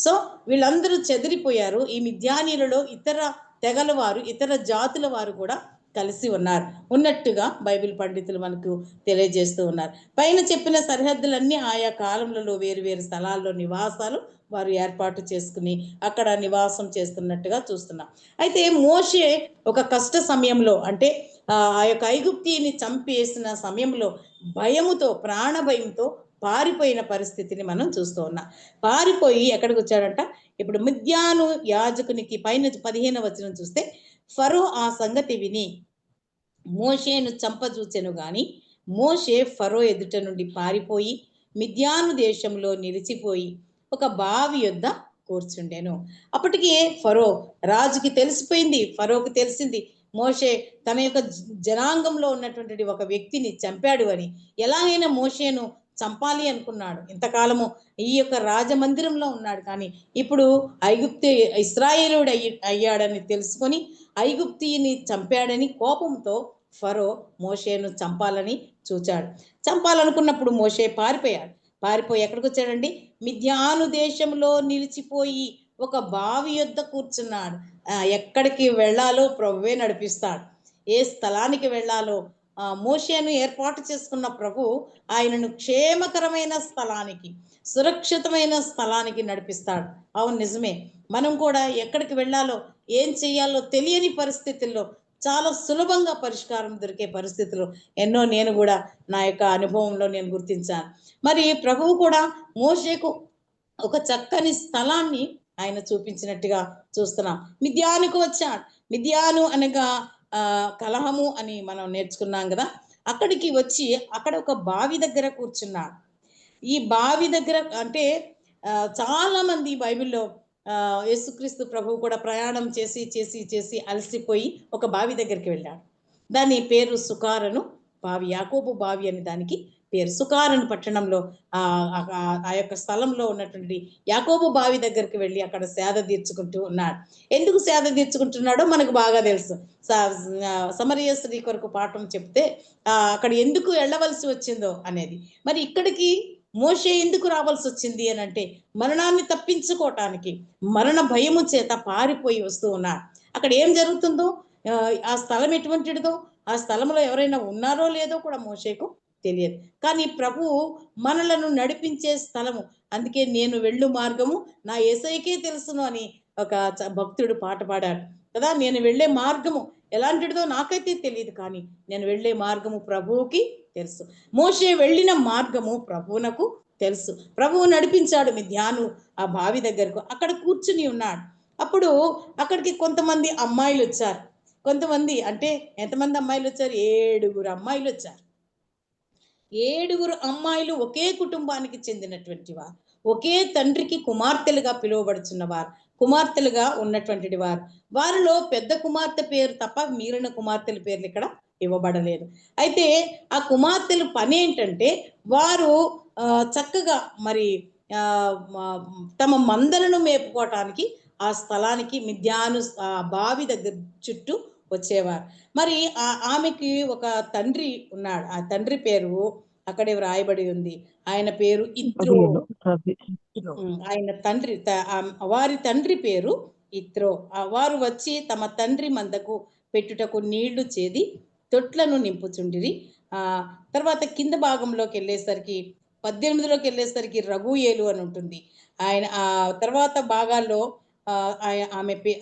సో వీళ్ళందరూ చెదిరిపోయారు. ఈ మిద్యానీయులలో ఇతర తెగల వారు, ఇతర జాతుల వారు కూడా కలిసి ఉన్నట్టుగా బైబిల్ పండితులు మనకు తెలియజేస్తూ ఉన్నారు. పైన చెప్పిన సరిహద్దులన్నీ ఆయా కాలంలో వేరు వేరు స్థలాల్లో నివాసాలు వారు ఏర్పాటు చేసుకుని అక్కడ నివాసం చేస్తున్నట్టుగా చూస్తున్నాం. అయితే మోషే ఒక కష్ట సమయంలో, అంటే ఆ యొక్క ఐగుప్తీని చంపేసిన సమయంలో భయముతో, ప్రాణభయంతో పారిపోయిన పరిస్థితిని మనం చూస్తూ ఉన్నాం. పారిపోయి ఎక్కడికి వచ్చాడంట? ఇప్పుడు మిద్యాను యాజకునికి పైన 15వ వచనం చూస్తే, ఫరో ఆ సంగతి విని మోషేను చంపజూచెను గాని మోషే ఫరో ఎదుట నుండి పారిపోయి మిద్యాను దేశంలో నిలిచిపోయి ఒక బావి యొద్ద కూర్చుండెను. అప్పటికి ఫరో రాజుకి తెలిసిపోయింది, ఫరోకి తెలిసింది మోషే తన యొక్క జనాంగంలో ఉన్నటువంటి ఒక వ్యక్తిని చంపాడు అని. ఎలాగైనా మోషేను చంపాలి అనుకున్నాడు. ఇంతకాలము ఈ యొక్క రాజమందిరంలో ఉన్నాడు, కానీ ఇప్పుడు ఇశ్రాయేలుడు అయ్యాడని తెలుసుకొని ఐగుప్తీని చంపాడని కోపంతో ఫరో మోషేను చంపాలని చూచాడు. చంపాలనుకున్నప్పుడు మోషే పారిపోయి ఎక్కడికి వచ్చాడండి? మిద్యాను దేశంలో నిలిచిపోయి ఒక బావి యొద్ద కూర్చున్నాడు. ఎక్కడికి వెళ్ళాలో ప్రభువే నడిపిస్తాడు. ఏ స్థలానికి వెళ్ళాలో మోషేను ఏర్పాటు చేసుకున్న ప్రభు ఆయనను క్షేమకరమైన స్థలానికి, సురక్షితమైన స్థలానికి నడిపిస్తాడు. అవును, నిజమే. మనం కూడా ఎక్కడికి వెళ్ళాలో, ఏం చెయ్యాలో తెలియని పరిస్థితుల్లో చాలా సులభంగా పరిష్కారం దొరికే పరిస్థితులు ఎన్నో నేను కూడా నా యొక్క అనుభవంలో నేను గుర్తించాను. మరి ప్రభువు కూడా మోషేకు ఒక చక్కని స్థలాన్ని ఆయన చూపించినట్టుగా చూస్తున్నాం. మిద్యానుకు వచ్చాడు. మిద్యాను అనగా కలహము అని మనం నేర్చుకున్నాం కదా. అక్కడికి వచ్చి అక్కడ ఒక బావి దగ్గర కూర్చున్నాడు. ఈ బావి దగ్గర అంటే చాలా మంది బైబిల్‌లో యేసుక్రీస్తు ప్రభువు కూడా ప్రయాణం చేసి, చేసి, చేసి అలసిపోయి ఒక బావి దగ్గరికి వెళ్ళాడు. దాని పేరు సుకారను బావి. యాకోబు బావి అని దానికి పేరు. సుకారను పట్టణంలో ఆ యొక్క స్థలంలో ఉన్నటువంటి యాకోబు బావి దగ్గరికి వెళ్ళి అక్కడ సేద తీర్చుకుంటూ ఉన్నాడు. ఎందుకు సేద తీర్చుకుంటున్నాడో మనకు బాగా తెలుసు. సమరయ స్త్రీ కొరకు పాఠం చెప్తే అక్కడ ఎందుకు వెళ్ళవలసి వచ్చిందో అనేది. మరి ఇక్కడికి మోషే ఎందుకు రావాల్సి వచ్చింది అని అంటే మరణాన్ని తప్పించుకోవటానికి, మరణ భయము చేత పారిపోయి వస్తూ ఉన్నాడు. అక్కడ ఏం జరుగుతుందో, ఆ స్థలం ఎటువంటిదో, ఆ స్థలంలో ఎవరైనా ఉన్నారో లేదో కూడా మోషేకు తెలియదు. కానీ ప్రభువు మనలను నడిపించే స్థలము. అందుకే నేను వెళ్ళు మార్గము నా యేసయ్యకే తెలుసును అని ఒక భక్తుడు పాట పాడాడు కదా. నేను వెళ్ళే మార్గము ఎలాంటిదో నాకైతే తెలియదు, కానీ నేను వెళ్ళే మార్గము ప్రభువుకి తెలుసు. మోషే వెళ్ళిన మార్గము ప్రభువునకు తెలుసు. ప్రభువు నడిపించాడు మిద్యాను ఆ బావి దగ్గరకు. అక్కడ కూర్చుని ఉన్నాడు. అప్పుడు అక్కడికి కొంతమంది అమ్మాయిలు వచ్చారు. కొంతమంది అంటే ఎంతమంది అమ్మాయిలు వచ్చారు? 7 అమ్మాయిలు వచ్చారు. 7 అమ్మాయిలు ఒకే కుటుంబానికి చెందినటువంటి వారు, ఒకే తండ్రికి కుమార్తెలుగా పిలువబడుచున్నవారు, కుమార్తెలుగా ఉన్నటువంటి వారు. వారిలో పెద్ద కుమార్తె పేరు తప్ప మిగిలిన కుమార్తెల పేర్లు ఇక్కడ ఇవ్వబడలేదు. అయితే ఆ కుమార్తెల పని ఏంటంటే వారు చక్కగా మరి తమ మందలను మేపుకోవటానికి ఆ స్థలానికి మిద్యాను బావి దగ్గర చుట్టూ వచ్చేవారు. మరి ఆమెకి ఒక తండ్రి ఉన్నాడు. ఆ తండ్రి పేరు అక్కడే వ్రాయబడి ఉంది. ఆయన పేరు ఇత్రో. ఆయన తండ్రి వారి తండ్రి పేరు ఇత్రో. వారు వచ్చి తమ తండ్రి మందకు పెట్టుటకు నీళ్లు చేది తొట్లను నింపుచుండిరి. తర్వాత కింద భాగంలోకి వెళ్ళేసరికి 18లోకి వెళ్ళేసరికి రఘుయేలు అని ఉంటుంది. ఆయన తర్వాత భాగాల్లో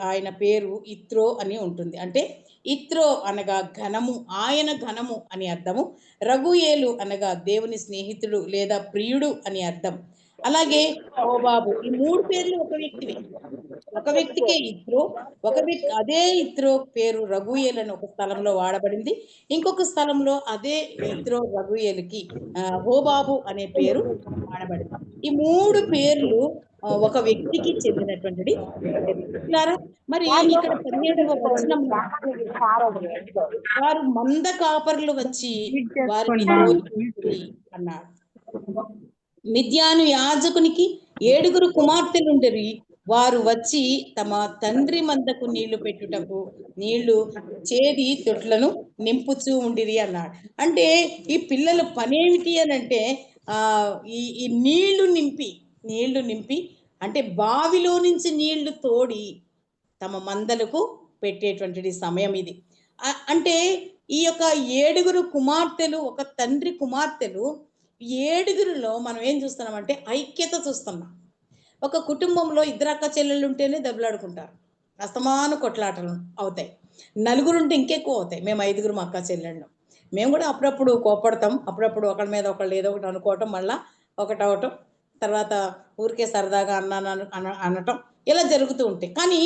ఆయన పేరు ఇత్రో అని ఉంటుంది. అంటే ఇత్రో అనగా ఘనము, ఆయన ఘనము అని అర్థము. రఘుయేలు అనగా దేవుని స్నేహితుడు లేదా ప్రియుడు అని అర్థం. అలాగే హోబాబు, ఈ 3 పేర్లు ఒక వ్యక్తివే. ఒక వ్యక్తికే ఇత్రో, ఒక వ్యక్తి అదే ఇత్రో పేరు రఘుయేలు అని ఒక స్థలంలో వాడబడింది. ఇంకొక స్థలంలో అదే ఇత్రో రఘుయేలుకి హోబాబు అనే పేరు వాడబడింది. ఈ 3 పేర్లు ఒక వ్యక్తికి చెందినటువంటిది. మరి ఇక్కడ 17వ వచనంలో వారు మంద కాపర్లు వచ్చి వారిని అన్నాడు. మిద్యాను యాజకునికి 7 కుమార్తెలుండరి. వారు వచ్చి తమ తండ్రి మందకు నీళ్లు పెట్టుటకు నీళ్లు చేది తొట్లను నింపుచూ ఉండిరి అన్నాడు. అంటే ఈ పిల్లల పనేమిటి అని అంటే ఈ నీళ్లు నింపి అంటే బావిలో నుంచి నీళ్లు తోడి తమ మందలకు పెట్టేటువంటిది సమయం ఇది. అంటే ఈ యొక్క 7 కుమార్తెలు, ఒక తండ్రి కుమార్తెలు, 7లో మనం ఏం చూస్తున్నామంటే ఐక్యత చూస్తున్నాం. ఒక కుటుంబంలో 2 అక్క చెల్లెళ్ళు ఉంటేనే దెబ్బలాడుకుంటారు, అస్తమాను కొట్లాటలు అవుతాయి. 4 ఉంటే ఇంకెక్కువ అవుతాయి. మేము 5 అక్క చెల్లెళ్ళు. మేము కూడా అప్పుడప్పుడు కోపడతాం, అప్పుడప్పుడు ఒకళ్ళ మీద ఒకళ్ళు ఏదో ఒకటి అనుకోవటం, మళ్ళా ఒకటవటం, తర్వాత ఊరికే సరదాగా అనటం, ఇలా జరుగుతూ ఉంటాయి. కానీ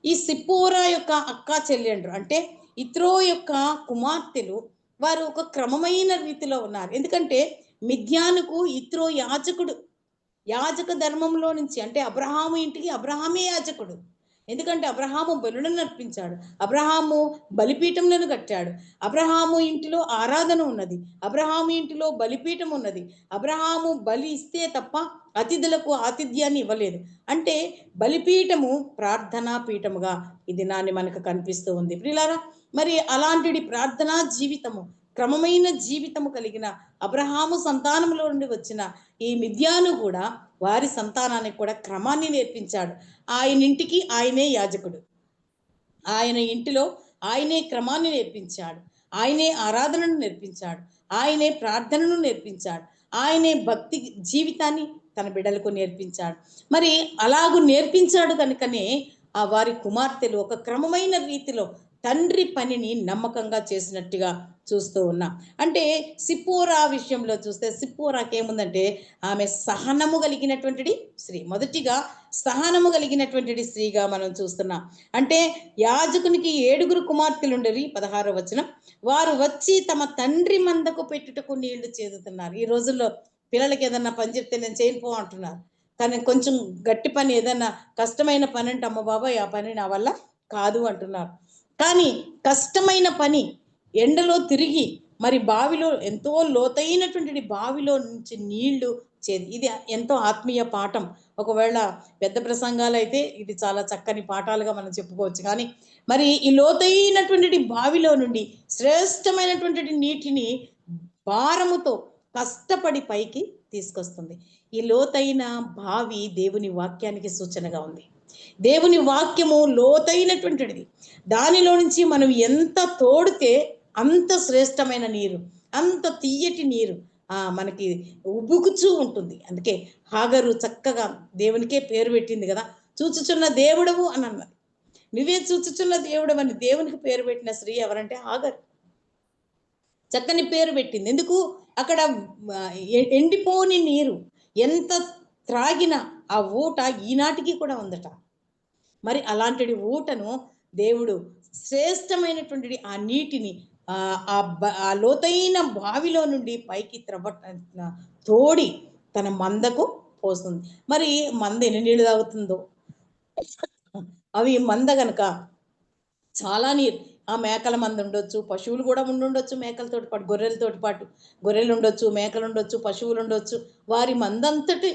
ఈ సిప్పోరా యొక్క అక్క చెల్లెండ్రు అంటే ఇత్రో యొక్క కుమార్తెలు వారు ఒక క్రమమైన రీతిలో ఉన్నారు. ఎందుకంటే మిద్యానుకు ఇత్రో యాజకుడు, యాజక ధర్మంలో నుంచి, అంటే అబ్రహాము ఇంటికి అబ్రహామే యాజకుడు. ఎందుకంటే అబ్రహాము బలులను అర్పించాడు, అబ్రహాము బలిపీఠములను కట్టాడు, అబ్రహాము ఇంటిలో ఆరాధన ఉన్నది, అబ్రహాము ఇంటిలో బలిపీఠం ఉన్నది. అబ్రహాము బలి ఇస్తే తప్ప అతిథులకు ఆతిథ్యాన్ని ఇవ్వలేదు. అంటే బలిపీఠము ప్రార్థనా పీఠముగా ఇది నాని మనకు కనిపిస్తూ ఉంది ప్రియులారా. మరి అలాంటి ప్రార్థనా జీవితము, క్రమమైన జీవితము కలిగిన అబ్రహాము సంతానంలో నుండి వచ్చిన ఈ మిద్యాను కూడా వారి సంతానానికి కూడా క్రమాన్ని నేర్పించాడు. ఆయన ఇంటికి ఆయనే యాజకుడు, ఆయన ఇంటిలో ఆయనే క్రమాన్ని నేర్పించాడు, ఆయనే ఆరాధనను నేర్పించాడు, ఆయనే ప్రార్థనను నేర్పించాడు, ఆయనే భక్తి జీవితాన్ని తన బిడ్డలకు నేర్పించాడు. మరి అలాగూ నేర్పించాడు కనుకనే వారి కుమార్తెలు ఒక క్రమమైన రీతిలో తండ్రి పనిని నమ్మకంగా చేసినట్టుగా చూస్తూ ఉన్నాం. అంటే సిప్పోరా విషయంలో చూస్తే సిప్పోరాకి ఏముందంటే ఆమె సహనము కలిగినటువంటి స్త్రీ. మొదటిగా సహనము కలిగినటువంటి స్త్రీగా మనం చూస్తున్నాం. అంటే యాజకునికి 7 కుమార్తెలు ఉండేవి. 16వ వచనం, వారు వచ్చి తమ తండ్రి మందకు పెట్టుటకు నీళ్లు చేదుతున్నారు. ఈ రోజుల్లో పిల్లలకి ఏదన్నా పని చెప్తే నేను చేయను పో అంటున్నారు. కానీ కొంచెం గట్టి పని, ఏదన్నా కష్టమైన పని అంటే అమ్మ బాబాయ్ ఆ పని నా వల్ల కాదు అంటున్నారు. కానీ కష్టమైన పని ఎండలో తిరిగి మరి బావిలో, ఎంతో లోతైనటువంటి బావిలో నుంచి నీళ్లు ఇది ఎంతో ఆత్మీయ పాఠం. ఒకవేళ పెద్ద ప్రసంగాలు అయితే ఇది చాలా చక్కని పాఠాలుగా మనం చెప్పుకోవచ్చు. కానీ మరి ఈ లోతైనటువంటి బావిలో నుండి శ్రేష్టమైనటువంటి నీటిని భారముతో కష్టపడి పైకి తీసుకొస్తుంది. ఈ లోతైన బావి దేవుని వాక్యానికి సూచనగా ఉంది. దేవుని వాక్యము లోతైనటువంటిది. దానిలో నుంచి మనం ఎంత తోడితే అంత శ్రేష్టమైన నీరు, అంత తీయటి నీరు మనకి ఉబుకుచూ ఉంటుంది. అందుకే హాగరు చక్కగా దేవునికే పేరు పెట్టింది కదా, చూచుచున్న దేవుడవు అని అన్నది. నువ్వే చూచుచున్న దేవుడవు అని దేవునికి పేరు పెట్టిన స్త్రీ ఎవరంటే హాగరు. చక్కని పేరు పెట్టింది. ఎందుకు? అక్కడ ఎండిపోని నీరు, ఎంత త్రాగిన ఆ ఊట ఈనాటికి కూడా ఉందట. మరి అలాంటి ఊటను దేవుడు శ్రేష్టమైనటువంటి ఆ నీటిని ఆ లోతైన బావిలో నుండి పైకి తోడి తన మందకు పోస్తుంది. మరి మంద ఎన్ని నీళ్ళు తాగుతుందో, అవి మంద గనక చాలా నీరు, ఆ మేకల మంద ఉండొచ్చు, పశువులు కూడా ఉండొచ్చు, మేకలతోటి పాటు గొర్రెలతోటి పాటు గొర్రెలు ఉండొచ్చు, మేకలు ఉండొచ్చు, పశువులు ఉండొచ్చు. వారి మందంతటి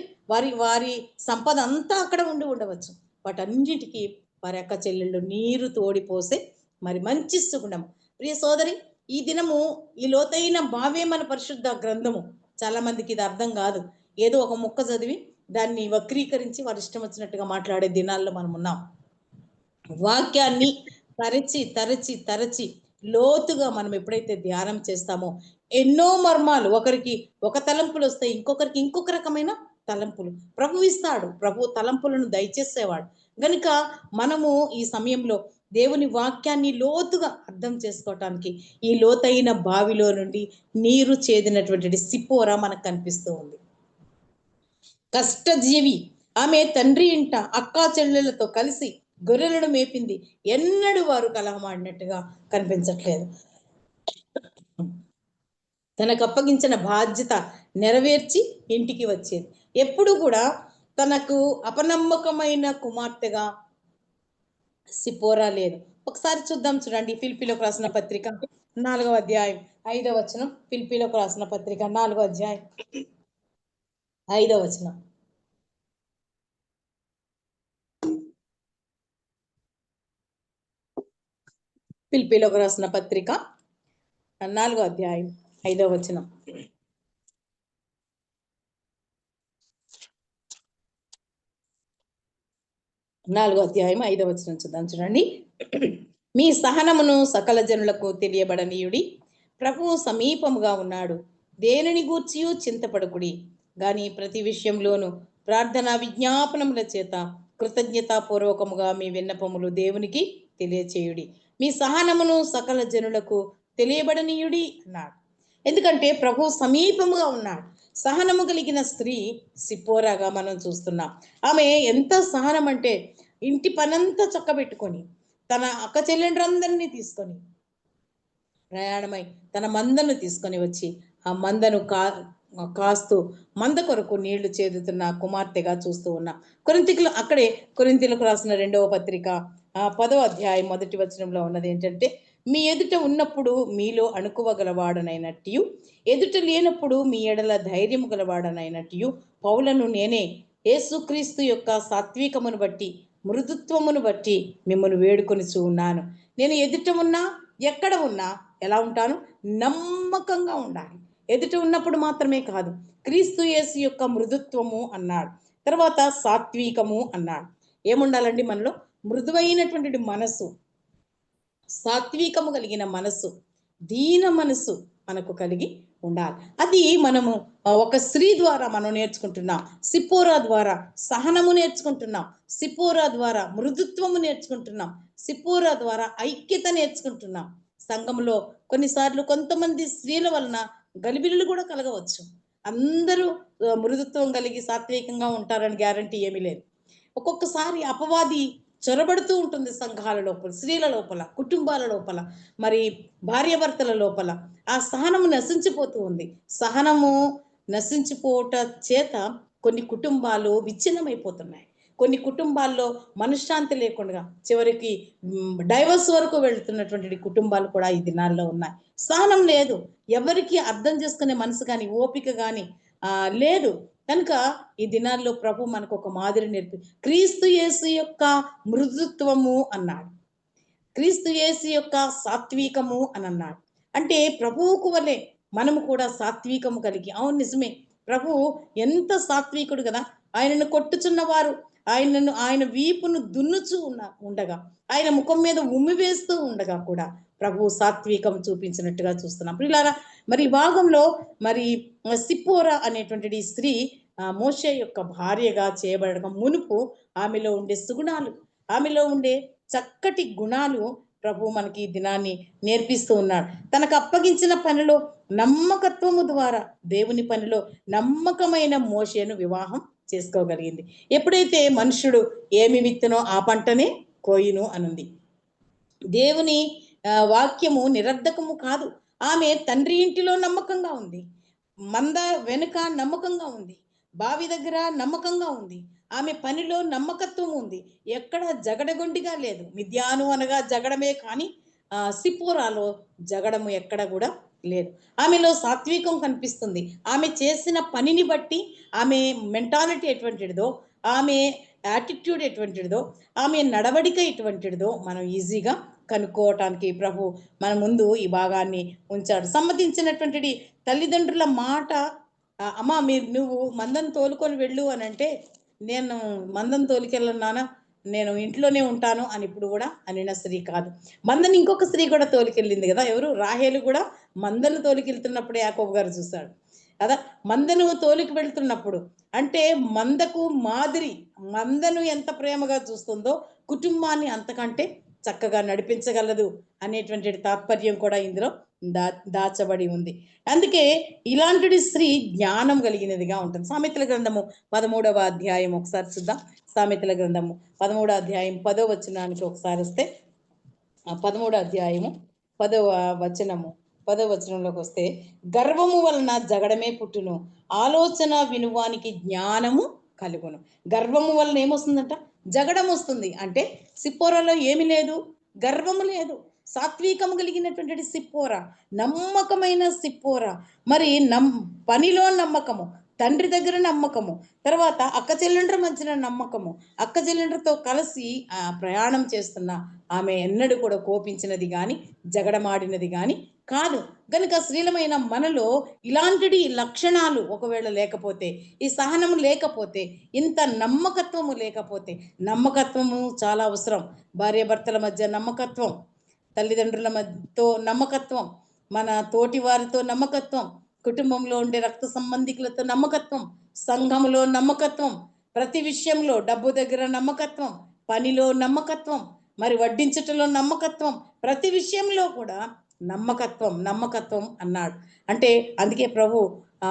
వారి సంపద అంతా అక్కడ ఉండవచ్చు. వాటన్నిటికీ వారి అక్క చెల్లెళ్ళు నీరు తోడిపోసే మరి మంచి సుగుణము. ప్రియ సోదరి, ఈ దినము ఈ లోతైన బావే మన పరిశుద్ధ గ్రంథము. చాలా మందికి ఇది అర్థం కాదు. ఏదో ఒక ముక్క చదివి దాన్ని వక్రీకరించి వారి ఇష్టం వచ్చినట్టుగా మాట్లాడే దినాల్లో మనం ఉన్నాం. వాక్యాన్ని తరచి లోతుగా మనం ఎప్పుడైతే ధ్యానం చేస్తామో ఎన్నో మర్మాలు, ఒకరికి ఒక తలంపులు వస్తాయి, ఇంకొకరికి ఇంకొక రకమైన తలంపులు ప్రభు ఇస్తాడు. ప్రభు తలంపులను దయచేసేవాడు. గనుక మనము ఈ సమయంలో దేవుని వాక్యాన్ని లోతుగా అర్థం చేసుకోవటానికి ఈ లోతైన బావిలో నుండి నీరు చేదినటువంటి సిప్పోరా మనకు కనిపిస్తూ ఉంది. కష్టజీవి ఆమె తండ్రి ఇంట అక్కా చెల్లెలతో కలిసి గొర్రెలను మేపింది. ఎన్నడూ వారు కలహమాడినట్టుగా కనిపించట్లేదు. తనకు అప్పగించిన బాధ్యత నెరవేర్చి ఇంటికి వచ్చేది. ఎప్పుడు కూడా తనకు అపనమ్మకమైన కుమార్తెగా సిప్పోరా లేదు. ఒకసారి చూద్దాం, చూడండి. ఫిలిప్పీలకు రాసిన పత్రిక 4వ అధ్యాయం 5వ వచనం. ఫిలిప్పీలకు రాసిన పత్రిక 4వ అధ్యాయం 5వ వచనం. ఫిలిప్పీలకు రాసిన పత్రిక 4వ అధ్యాయం 5వ వచనం. నాలుగో అధ్యాయం 5వ వచనం చూద్దాం, చూడండి. మీ సహనమును సకల జనులకు తెలియబడనీయుడి, ప్రభువు సమీపముగా ఉన్నాడు. దేనిని గూర్చియు చింతపడకుడి, గాని ప్రతి విషయంలోనూ ప్రార్థన విజ్ఞాపనముల చేత కృతజ్ఞతాపూర్వకముగా మీ విన్నపములు దేవునికి తెలియచేయుడి. మీ సహనమును సకల జనులకు తెలియబడనీయుడి అన్నాడు. ఎందుకంటే ప్రభు సమీపముగా ఉన్నాడు. సహనము కలిగిన స్త్రీ సిప్పోరాగా మనం చూస్తున్నాం. ఆమె ఎంత సహనం అంటే ఇంటి పనంతా చక్కబెట్టుకొని తన అక్క చెల్లెండ్రందరినీ తీసుకొని ప్రయాణమై తన మందను తీసుకొని వచ్చి ఆ మందను కాస్తూ మంద కొరకు నీళ్లు చేదుతున్న కుమార్తెగా చూస్తూ ఉన్నాం. కొరింథీయులకు రాసిన 2వ పత్రిక 10వ అధ్యాయం 1వ వచనంలో ఉన్నది ఏంటంటే, మీ ఎదుట ఉన్నప్పుడు మీలో అణుకువ గలవాడనైనట్టు, ఎదుట లేనప్పుడు మీ ఎడల ధైర్యము గలవాడనైనట్టు పౌలను నేనే యేసుక్రీస్తు యొక్క సాత్వికమును బట్టి మృదుత్వమును బట్టి మిమ్మల్ని వేడుకొని ఉన్నాను. నేను ఎదుట ఉన్నా, ఎక్కడ ఉన్నా ఎలా ఉంటాను? నమ్మకంగా ఉండాలి. ఎదుట ఉన్నప్పుడు మాత్రమే కాదు, క్రీస్తు యేసు యొక్క మృదుత్వము అన్నాడు, తర్వాత సాత్వికము అన్నాడు. ఏముండాలండి మనలో? మృదువైనటువంటి మనసు, సాత్వికము కలిగిన మనసు, దీన మనసు మనకు కలిగి ఉండాలి. అది మనము ఒక స్త్రీ ద్వారా మనం నేర్చుకుంటున్నాం. సిప్పోరా ద్వారా సహనము నేర్చుకుంటున్నాం. సిప్పోరా ద్వారా మృదుత్వము నేర్చుకుంటున్నాం. సిప్పోరా ద్వారా ఐక్యత నేర్చుకుంటున్నాం. సంఘంలో కొన్నిసార్లు కొంతమంది స్త్రీల వలన గలిబిల్లు కూడా కలగవచ్చు. అందరూ మృదుత్వం కలిగి సాత్వికంగా ఉంటారని గ్యారంటీ ఏమీ లేదు. ఒక్కొక్కసారి అపవాది చొరబడుతూ ఉంటుంది సంఘాల లోపల, స్త్రీల లోపల, కుటుంబాల లోపల, మరి భార్యాభర్తల లోపల. ఆ సహనము నశించిపోతూ ఉంది. సహనము నశించిపోవట చేత కొన్ని కుటుంబాలు విచ్ఛిన్నమైపోతున్నాయి. కొన్ని కుటుంబాల్లో మనశ్శాంతి లేకుండా చివరికి డైవర్స్ వరకు వెళ్తున్నటువంటి కుటుంబాలు కూడా ఈ దినాల్లో ఉన్నాయి. సహనం లేదు, ఎవరికి అర్థం చేసుకునే మనసు కానీ ఓపిక కానీ లేదు. కనుక ఈ దినాల్లో ప్రభు మనకు ఒక మాదిరి నేర్పి క్రీస్తు యేసు యొక్క మృదుత్వము అన్నాడు, క్రీస్తు యేసు యొక్క సాత్వికము అని అన్నాడు. అంటే ప్రభువుకు వలె మనము కూడా సాత్వికము కలిగి, అవును నిజమే, ప్రభువు ఎంత సాత్వికుడు కదా. ఆయనను కొట్టుచున్న వారు ఆయన వీపును దున్నుచూ ఉండగా, ఆయన ముఖం మీద ఉమ్మి వేస్తూ ఉండగా కూడా ప్రభు సాత్వికం చూపించినట్టుగా చూస్తున్నాం. పిల్లారా, మరి భాగంలో మరి సిప్పోరా అనేటువంటి స్త్రీ మోషే యొక్క భార్యగా చేయబడడం మునుపు ఆమెలో ఉండే సుగుణాలు, ఆమెలో ఉండే చక్కటి గుణాలు ప్రభు మనకి ఈ దినాన్ని నేర్పిస్తూ ఉన్నాడు. తనకు అప్పగించిన పనిలో నమ్మకత్వము ద్వారా దేవుని పనిలో నమ్మకమైన మోషేను వివాహం చేసుకోగలిగింది. ఎప్పుడైతే మనుషుడు ఏమి విత్తునో ఆ పంటనే కోయును అనుంది. దేవుని వాక్యము నిరర్ధకము కాదు. ఆమె తండ్రి ఇంటిలో నమ్మకంగా ఉంది, మంద వెనుక నమ్మకంగా ఉంది, బావి దగ్గర నమ్మకంగా ఉంది, ఆమె పనిలో నమ్మకత్వం ఉంది. ఎక్కడ జగడగొండిగా లేదు. మిద్యాను అనగా జగడమే కానీ సిప్పోరాలో జగడము ఎక్కడ కూడా లేదు. ఆమెలో సాత్వికం కనిపిస్తుంది. ఆమె చేసిన పనిని బట్టి ఆమె మెంటాలిటీ ఎటువంటిదో, ఆమె యాటిట్యూడ్ ఎటువంటిదో, ఆమె నడవడిక ఎటువంటిదో మనం ఈజీగా కనుక్కోవటానికి ప్రభు మన ముందు ఈ భాగాన్ని ఉంచాడు. సమ్మతించినటువంటి తల్లిదండ్రుల మాట, అమ్మ నువ్వు మందను తోలుకొని వెళ్ళు అని అంటే, నేను మందను తోలికెళ్ళన్నానా, నేను ఇంట్లోనే ఉంటాను అని ఇప్పుడు కూడా అనిన స్త్రీ కాదు. మందని ఇంకొక స్త్రీ కూడా తోలికెళ్ళింది కదా. ఎవరు? రాహేలు కూడా మందను తోలికెళ్తున్నప్పుడు యాకోబు గారు చూశాడు కదా. మందను తోలికి వెళ్తున్నప్పుడు అంటే మందకు మాదిరి, మందను ఎంత ప్రేమగా చూస్తుందో కుటుంబాన్ని అంతకంటే చక్కగా నడిపించగలదు అనేటువంటి తాత్పర్యం కూడా ఇందులో దాచబడి ఉంది. అందుకే ఇలాంటి స్త్రీ జ్ఞానం కలిగినదిగా ఉంటుంది. సామెతల గ్రంథము 13వ అధ్యాయం ఒకసారి చూద్దాం. సామెతల గ్రంథము 13వ అధ్యాయం 10వ వచనానికి ఒకసారి వస్తే, 13వ అధ్యాయము 10వ వచనంలోకి వస్తే, గర్వము వలన జగడమే పుట్టును, ఆలోచన వినువానికి జ్ఞానము కలుగును. గర్వము వలన ఏమొస్తుందంట? జగడం వస్తుంది. అంటే సిప్పోరాలో ఏమి లేదు? గర్వము లేదు. సాత్వికము కలిగినటువంటి సిప్పోరా, నమ్మకమైన సిప్పోరా, మరి పనిలో నమ్మకము, తండ్రి దగ్గర నమ్మకము, తర్వాత అక్క చెల్లెండ్ర మధ్యన నమ్మకము, అక్క చెల్లెండ్రతో కలిసి ప్రయాణం చేస్తున్న ఆమె ఎన్నడూ కూడా కోపించినది కానీ జగడమాడినది కానీ కాదు. కనుక స్త్రీలమైన మనలో ఇలాంటి లక్షణాలు ఒకవేళ లేకపోతే, ఈ సహనము లేకపోతే, ఇంత నమ్మకత్వము లేకపోతే, నమ్మకత్వము చాలా అవసరం. భార్యాభర్తల మధ్య నమ్మకత్వం, తల్లిదండ్రుల మధ్యతో నమ్మకత్వం, మన తోటి వారితో నమ్మకత్వం, కుటుంబంలో ఉండే రక్త సంబంధికులతో నమ్మకత్వం, సంఘములో నమ్మకత్వం, ప్రతి విషయంలో డబ్బు దగ్గర నమ్మకత్వం, పనిలో నమ్మకత్వం, మరి వడ్డించటంలో నమ్మకత్వం, ప్రతి విషయంలో కూడా నమ్మకత్వం అన్నాడు. అంటే అందుకే ప్రభు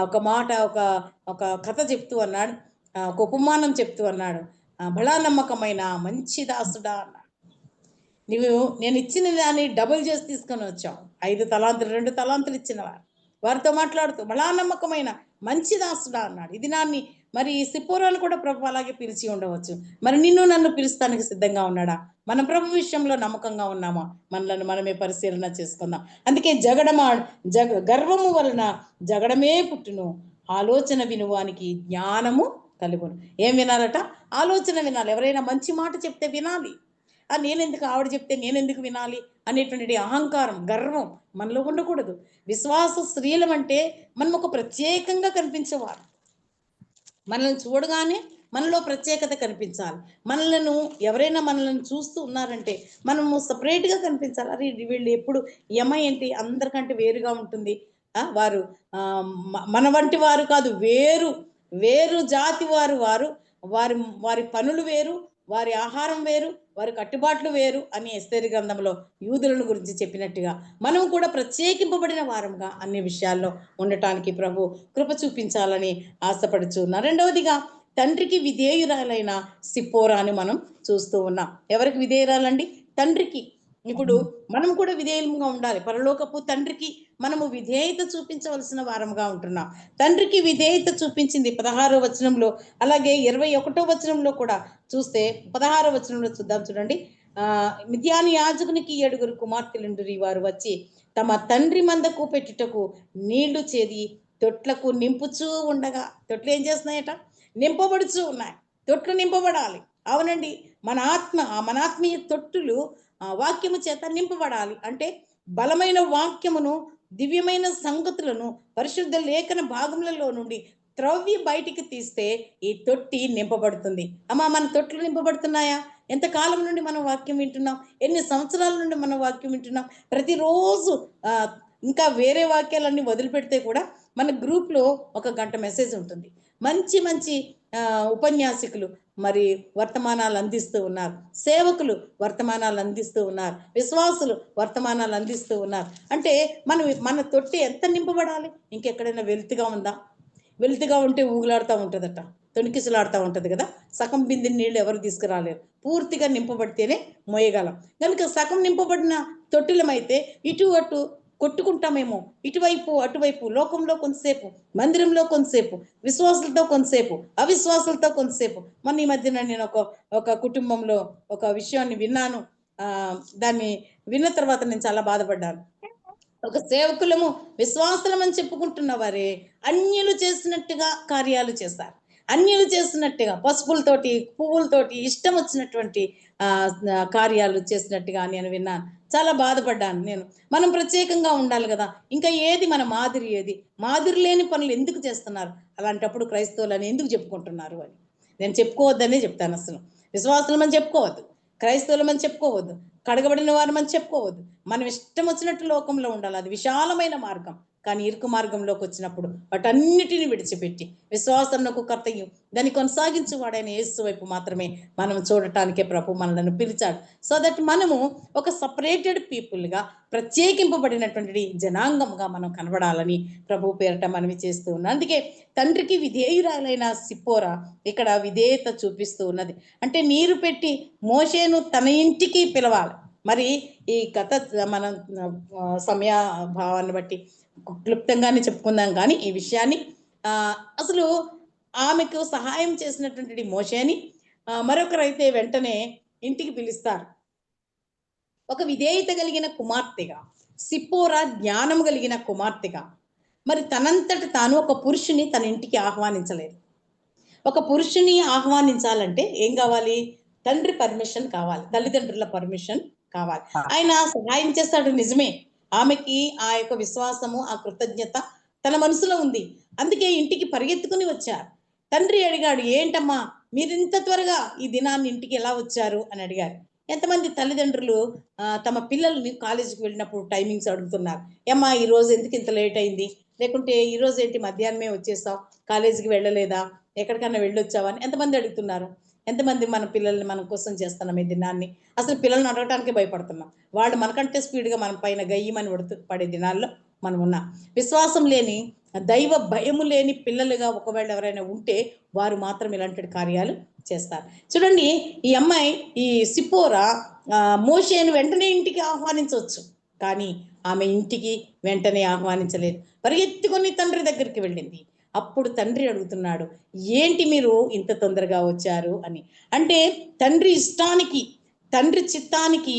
ఒక మాట, ఒక కథ చెప్తూ అన్నాడు, ఒక ఉపమానం చెప్తూ అన్నాడు, బలా నమ్మకమైన మంచి దాసుడా అన్నాడు. నేను ఇచ్చిన దాన్ని డబుల్ చేసి తీసుకొని వచ్చావు. 5 తలాంతులు 2 తలాంతులు ఇచ్చిన వారితో మాట్లాడుతూ బలా నమ్మకమైన మంచి దాసుడా అన్నాడు. ఇది నాన్ని మరి సిప్పోరాను కూడా ప్రభు అలాగే పిలిచి ఉండవచ్చు. మరి నిన్ను నన్ను పిలుస్తానికి సిద్ధంగా ఉన్నాడా? మన ప్రభు విషయంలో నమ్మకంగా ఉన్నామా? మనలను మనమే పరిశీలన చేసుకుందాం. అందుకే గర్వము వలన జగడమే పుట్టును, ఆలోచన వినువానికి జ్ఞానము కలుగును. ఏం వినాలట? ఆలోచన వినాలి. ఎవరైనా మంచి మాట చెప్తే వినాలి. నేనెందుకు, ఆవిడ చెప్తే నేనెందుకు వినాలి అనేటువంటి అహంకారం, గర్వం మనలో ఉండకూడదు. విశ్వాస స్త్రీలం అంటే మనం ఒక ప్రత్యేకంగా కనిపించేవారు. మనల్ని చూడగానే మనలో ప్రత్యేకత కనిపించాలి. ఎవరైనా మనల్ని చూస్తూ ఉన్నారంటే మనము సపరేట్గా కనిపించాలి. అరే వీళ్ళు ఎప్పుడు ఈ అమ్మాయి ఏంటి అందరికంటే వేరుగా ఉంటుంది, వారు మన వంటి వారు కాదు, వేరు జాతి వారి పనులు వేరు, వారి ఆహారం వేరు, వారి కట్టుబాట్లు వేరు అని ఎస్తేరు గ్రంథంలో యూదులను గురించి చెప్పినట్టుగా మనం కూడా ప్రత్యేకింపబడిన వారంగా అన్ని విషయాల్లో ఉండటానికి ప్రభు కృప చూపించాలని ఆశపడుచున్నాం. రెండవదిగా తండ్రికి విధేయురాలైన సిప్పోరాని మనం చూస్తూ ఉన్నాం. ఎవరికి విధేయురాలండి? తండ్రికి. ఇప్పుడు మనం కూడా విధేయంగా ఉండాలి. పరలోకపు తండ్రికి మనము విధేయత చూపించవలసిన వారంగా ఉంటున్నాం. తండ్రికి విధేయత చూపించింది 16వ వచనంలో, అలాగే 21వ వచనంలో కూడా చూస్తే 16వ వచనంలో చూద్దాం చూడండి. మిద్యాను యాజకునికి 7 కుమార్తెలుండిరి. వారు వచ్చి తమ తండ్రి మందకు పెట్టుటకు నీళ్లు చేది తొట్లకు నింపుచూ ఉండగా, తొట్లు ఏం చేస్తున్నాయట? నింపబడుచూ ఉన్నాయి. తొట్లు నింపబడాలి. అవునండి, మన ఆత్మీయ తొట్టులు వాక్యము చేత నింపబడాలి. అంటే బలమైన వాక్యమును, దివ్యమైన సంగతులను పరిశుద్ధ లేఖన భాగములలో నుండి త్రవ్వి బయటికి తీస్తే ఈ తొట్టి నింపబడుతుంది. అమ్మా, మన తొట్లు నింపబడుతున్నాయా? ఎంతకాలం నుండి మనం వాక్యం వింటున్నాం? ఎన్ని సంవత్సరాల నుండి మనం వాక్యం వింటున్నాం? ప్రతిరోజు ఇంకా వేరే వాక్యాలన్నీ వదిలిపెడితే కూడా మన గ్రూప్లో 1 గంట మెసేజ్ ఉంటుంది. మంచి మంచి ఉపన్యాసకులు మరి వర్తమానాలు అందిస్తూ ఉన్నారు. సేవకులు వర్తమానాలు అందిస్తూ ఉన్నారు. విశ్వాసులు వర్తమానాలు అందిస్తూ ఉన్నారు. అంటే మన తొట్టి ఎంత నింపబడాలి? ఇంకెక్కడైనా వెలితిగా ఉందా? వెలితిగా ఉంటే ఊగులాడుతూ ఉంటుందట, తొణికిసలాడుతూ ఉంటుంది కదా. సగం బిందెని నీళ్ళు ఎవరు తీసుకురాలేరు. పూర్తిగా నింపబడితేనే మోయగలం. కనుక సగం నింపబడిన తొట్టిలమైతే ఇటు అటు కొట్టుకుంటామేమో, ఇటువైపు అటువైపు, లోకంలో కొంతసేపు, మందిరంలో కొంతసేపు, విశ్వాసులతో కొంతసేపు, అవిశ్వాసులతో కొంతసేపు. మొన్న ఈ మధ్యన నేను ఒక కుటుంబంలో ఒక విషయాన్ని విన్నాను. దాన్ని విన్న తర్వాత నేను చాలా బాధపడ్డాను. ఒక సేవకులము, విశ్వాసులమని చెప్పుకుంటున్న వారే అన్యులు చేసినట్టుగా కార్యాలు చేస్తారు. అన్యులు చేసినట్టుగా పసుపులతోటి, పువ్వులతోటి ఇష్టం వచ్చినటువంటి కార్యాలు చేసినట్టుగా నేను విన్నాను. చాలా బాధపడ్డాను నేను. మనం ప్రత్యేకంగా ఉండాలి కదా. ఇంకా ఏది మన మాదిరి? ఏది మాదిరి లేని పనులు ఎందుకు చేస్తున్నారు? అలాంటప్పుడు క్రైస్తవులని ఎందుకు చెప్పుకుంటున్నారు అని నేను చెప్పుకోవద్దనే చెప్తాను. అసలు విశ్వాసులమని చెప్పుకోవద్దు, క్రైస్తవులమని చెప్పుకోవద్దు, కడగబడిన వారమని చెప్పుకోవద్దు. మనం ఇష్టం వచ్చినట్టు లోకంలో ఉండాలి. అది విశాలమైన మార్గం. కానీ ఇరుకు మార్గంలోకి వచ్చినప్పుడు వాటన్నిటిని విడిచిపెట్టి విశ్వాసంకు కర్తయ్యం దాన్ని కొనసాగించేవాడైన యేసు వైపు మాత్రమే మనం చూడటానికే ప్రభు మనలను పిలిచాడు. సో దట్ మనము ఒక సపరేటెడ్ పీపుల్గా, ప్రత్యేకింపబడినటువంటి జనాంగంగా మనం కనబడాలని ప్రభు పేరట మనవి చేస్తూ ఉన్నాం. అందుకే తండ్రికి విధేయురాలైన సిప్పోరా ఇక్కడ విధేయత చూపిస్తూ ఉన్నది. అంటే నీరు పెట్టి మోషేను తన ఇంటికి పిలవాలి. మరి ఈ కథ మన సమయభావాన్ని బట్టి క్లుప్తంగానే చెప్పుకుందాం. కానీ ఈ విషయాన్ని అసలు ఆమెకు సహాయం చేసినటువంటి మోషేని మరొకరైతే వెంటనే ఇంటికి పిలుస్తారు. ఒక విధేయత కలిగిన కుమార్తెగా, సిప్పోరా జ్ఞానం కలిగిన కుమార్తెగా, మరి తనంతట తాను ఒక పురుషుని తన ఇంటికి ఆహ్వానించలేదు. ఒక పురుషుని ఆహ్వానించాలంటే ఏం కావాలి? తండ్రి పర్మిషన్ కావాలి, తల్లిదండ్రుల పర్మిషన్ కావాలి. ఆయన సహాయం చేస్తాడు, నిజమే. ఆమెకి ఆ యొక్క విశ్వాసము, ఆ కృతజ్ఞత తన మనసులో ఉంది. అందుకే ఇంటికి పరిగెత్తుకుని వచ్చారు. తండ్రి అడిగాడు, ఏంటమ్మా మీరు ఇంత త్వరగా ఈ దినాన్ని ఇంటికి ఎలా వచ్చారు అని అడిగారు. ఎంతమంది తల్లిదండ్రులు తమ పిల్లల్ని కాలేజీకి వెళ్ళినప్పుడు టైమింగ్స్ అడుగుతున్నారు. ఏమ్మా ఈరోజు ఎందుకు ఇంత లేట్ అయింది? లేకుంటే ఈరోజు ఏంటి మధ్యాహ్నమే వచ్చేసావు, కాలేజీకి వెళ్ళలేదా, ఎక్కడికన్నా వెళ్ళొచ్చావా అని ఎంతమంది అడుగుతున్నారు? ఎంతమంది మన పిల్లల్ని మన కోసం చేస్తున్నాం ఈ దినాన్ని? అసలు పిల్లల్ని అడగటానికి భయపడుతున్నాం. వాళ్ళు మనకంటే స్పీడ్గా మన పైన గయ్యమని పడే దినాల్లో మనం ఉన్నాం. విశ్వాసం లేని, దైవ భయము లేని పిల్లలుగా ఒకవేళ ఎవరైనా ఉంటే వారు మాత్రం ఇలాంటి కార్యాలు చేస్తారు. చూడండి, ఈ అమ్మాయి, ఈ సిప్పోరా మోషేను వెంటనే ఇంటికి ఆహ్వానించవచ్చు, కానీ ఆమె ఇంటికి వెంటనే ఆహ్వానించలేదు. పరిగెత్తుకొని తండ్రి దగ్గరికి వెళ్ళింది. అప్పుడు తండ్రి అడుగుతున్నాడు, ఏంటి మీరు ఇంత తొందరగా వచ్చారు అని. అంటే తండ్రి ఇష్టానికి, తండ్రి చిత్తానికి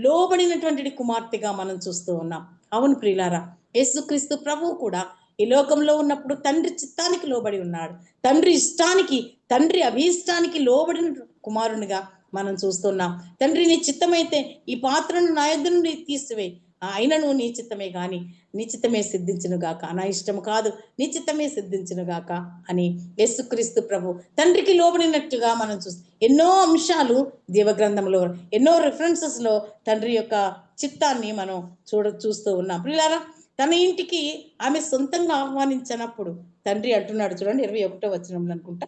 లోబడినటువంటి కుమార్తెగా మనం చూస్తూ ఉన్నాం. అవును ప్రియులారా, యేసుక్రీస్తు ప్రభువు కూడా ఈ లోకంలో ఉన్నప్పుడు తండ్రి చిత్తానికి లోబడి ఉన్నాడు. తండ్రి ఇష్టానికి, తండ్రి అభీష్టానికి లోబడిన కుమారునిగా మనం చూస్తున్నాం. తండ్రి నీ చిత్తమైతే ఈ పాత్రను నా యొద్ద నుండి తీసివేయి, అయినను నీ చిత్తమే కానీ నీ చిత్తమే సిద్ధించును గాక, నా ఇష్టము కాదు నీ చిత్తమే సిద్ధించును గాక అని యేసుక్రీస్తు ప్రభు తండ్రికి లోబడినట్టుగా మనం చూస్తాం. ఎన్నో అంశాలు దేవగ్రంథంలో, ఎన్నో రిఫరెన్సెస్లో తండ్రి యొక్క చిత్తాన్ని మనం చూస్తూ ఉన్నాం. ప్రియులారా, తన ఇంటికి ఆమె సొంతంగా ఆహ్వానించినప్పుడు తండ్రి అంటున్నాడు చూడండి, 21వ వచనంలో అనుకుంటా,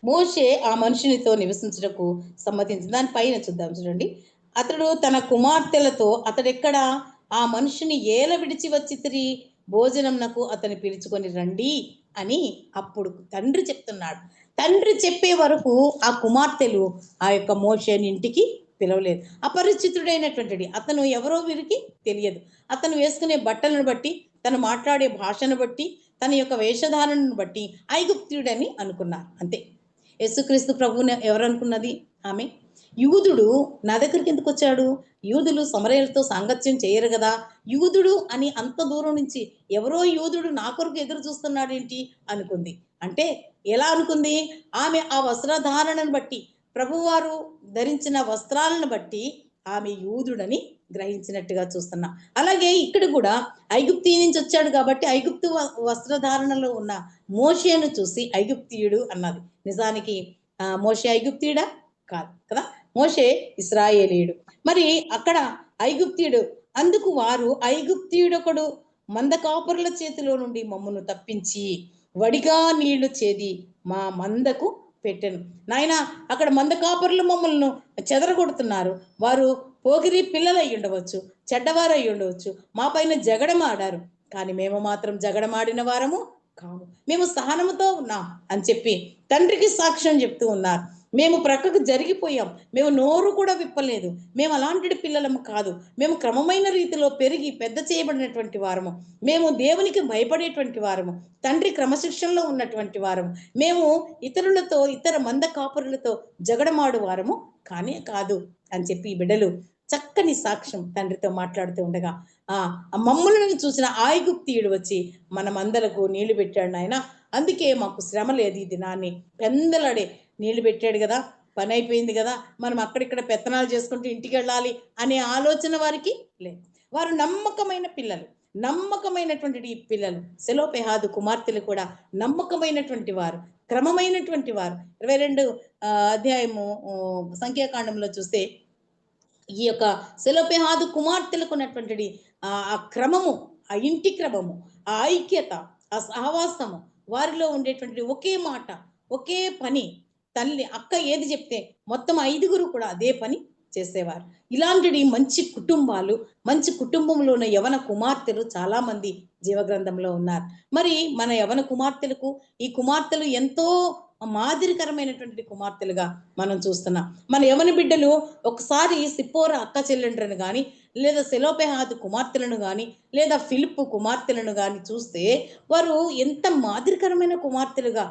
మోషే ఆ మనుషునితో నివసించుటకు సమ్మతించింది. దానిపైన చూద్దాం చూడండి. అతడు తన కుమార్తెలతో అతడెక్కడ ఆ మనుషుని ఏల విడిచి వచ్చితిరి, భోజనంనకు అతని పిలుచుకొని రండి అని అప్పుడు తండ్రి చెప్తున్నాడు. తండ్రి చెప్పే వరకు ఆ కుమార్తెలు ఆ యొక్క మోషేని ఇంటికి పిలవలేదు. అపరిచితుడైనటువంటి అతను ఎవరో వీరికి తెలియదు. అతను వేసుకునే బట్టలను బట్టి, తను మాట్లాడే భాషను బట్టి, తన యొక్క వేషధారణను బట్టి ఐగుప్తుడని అనుకున్నారు అంతే. యేసుక్రీస్తు ప్రభువుని ఎవరనుకున్నది ఆమె? యూదుడు నా దగ్గరికి ఎందుకు వచ్చాడు? యూదులు సమరయులతో సాంగత్యం చేయరు కదా, యూదుడు అని అంత దూరం నుంచి ఎవరో యూదుడు నా కొరకు ఎదురు చూస్తున్నాడేంటి అనుకుంది. అంటే ఎలా అనుకుంది? ఆమె ఆ వస్త్రధారణను బట్టి, ప్రభువారు ధరించిన వస్త్రాలను బట్టి ఆమె యూదుడని గ్రహించినట్టుగా చూస్తున్నాం. అలాగే ఇక్కడ కూడా ఐగుప్తీ నుంచి వచ్చాడు కాబట్టి ఐగుప్తు వస్త్రధారణలో ఉన్న మోషేను చూసి ఐగుప్తీయుడు అన్నది. నిజానికి మోషే ఐగుప్తీయుడా? కాదు కదా, మోషే ఇశ్రాయేలీయుడు. మరి అక్కడ ఐగుప్తీయుడు. అందుకు వారు ఐగుప్తీయుడొకడు మందకాపురుల చేతిలో నుండి మమ్మను తప్పించి వడిగా నీళ్లు చేది మా మందకు పెట్టెను. నాయన, అక్కడ మందకాపురులు మమ్మల్ని చెదరగొడుతున్నారు. వారు పోగిరి పిల్లలు అయి ఉండవచ్చు, చెడ్డవారు అయి ఉండవచ్చు, మా పైన జగడమాడారు, కానీ మేము మాత్రం జగడమాడిన వారము కాము, మేము సహనముతో ఉన్నాం అని చెప్పి తండ్రికి సాక్ష్యం చెప్తూ ఉన్నారు. మేము ప్రక్కకు జరిగిపోయాం, మేము నోరు కూడా విప్పలేదు, మేము అలాంటి పిల్లలము కాదు, మేము క్రమమైన రీతిలో పెరిగి పెద్ద చేయబడినటువంటి వారము, మేము దేవునికి భయపడేటువంటి వారము, తండ్రి క్రమశిక్షణలో ఉన్నటువంటి వారము, మేము ఇతరులతో ఇతర మంద కాపురులతో జగడమాడు వారము కానే కాదు అని చెప్పి ఈ బిడ్డలు చక్కని సాక్ష్యం తండ్రితో మాట్లాడుతూ ఉండగా మమ్ములను చూసిన ఐగుప్తీయుడు వచ్చి మనమందరకు నీళ్లు పెట్టాడు నాయన, అందుకే మాకు శ్రమ లేదు. ఈ దినాన్ని పెందలాడే నీళ్లు పెట్టాడు కదా, పని అయిపోయింది కదా, మనం అక్కడిక్కడ పెత్తనాలు చేసుకుంటూ ఇంటికి వెళ్ళాలి అనే ఆలోచన వారికి లేదు. వారు నమ్మకమైన పిల్లలు, నమ్మకమైనటువంటి పిల్లలు. సెలోపెహాదు కుమార్తెలు కూడా నమ్మకమైనటువంటి వారు, క్రమమైనటువంటి వారు. 22 అధ్యాయము సంఖ్యాకాండంలో చూస్తే ఈ యొక్క సెలోపెహాదు కుమార్తెలకు ఉన్నటువంటి ఆ క్రమము, ఆ ఇంటి క్రమము, ఆ ఐక్యత, ఆ సహవాసము, వారిలో ఉండేటువంటి ఒకే మాట, ఒకే పని. తల్లి అక్క ఏది చెప్తే మొత్తం 5గురు కూడా అదే పని చేసేవారు. ఇలాంటి మంచి కుటుంబాలు, మంచి కుటుంబంలో ఉన్న యవన కుమార్తెలు చాలా మంది జీవగ్రంథంలో ఉన్నారు. మరి మన యవన కుమార్తెలకు ఈ కుమార్తెలు ఎంతో మాదిరికరమైనటువంటి కుమార్తెలుగా మనం చూస్తున్నాం. మన యవన బిడ్డలు ఒకసారి సిప్పోరా అక్క చెల్లెండ్రను కానీ, లేదా సెలోపెహాదు కుమార్తెలను కానీ, లేదా ఫిలిప్పు కుమార్తెలను కానీ చూస్తే వారు ఎంత మాదిరికరమైన కుమార్తెలుగా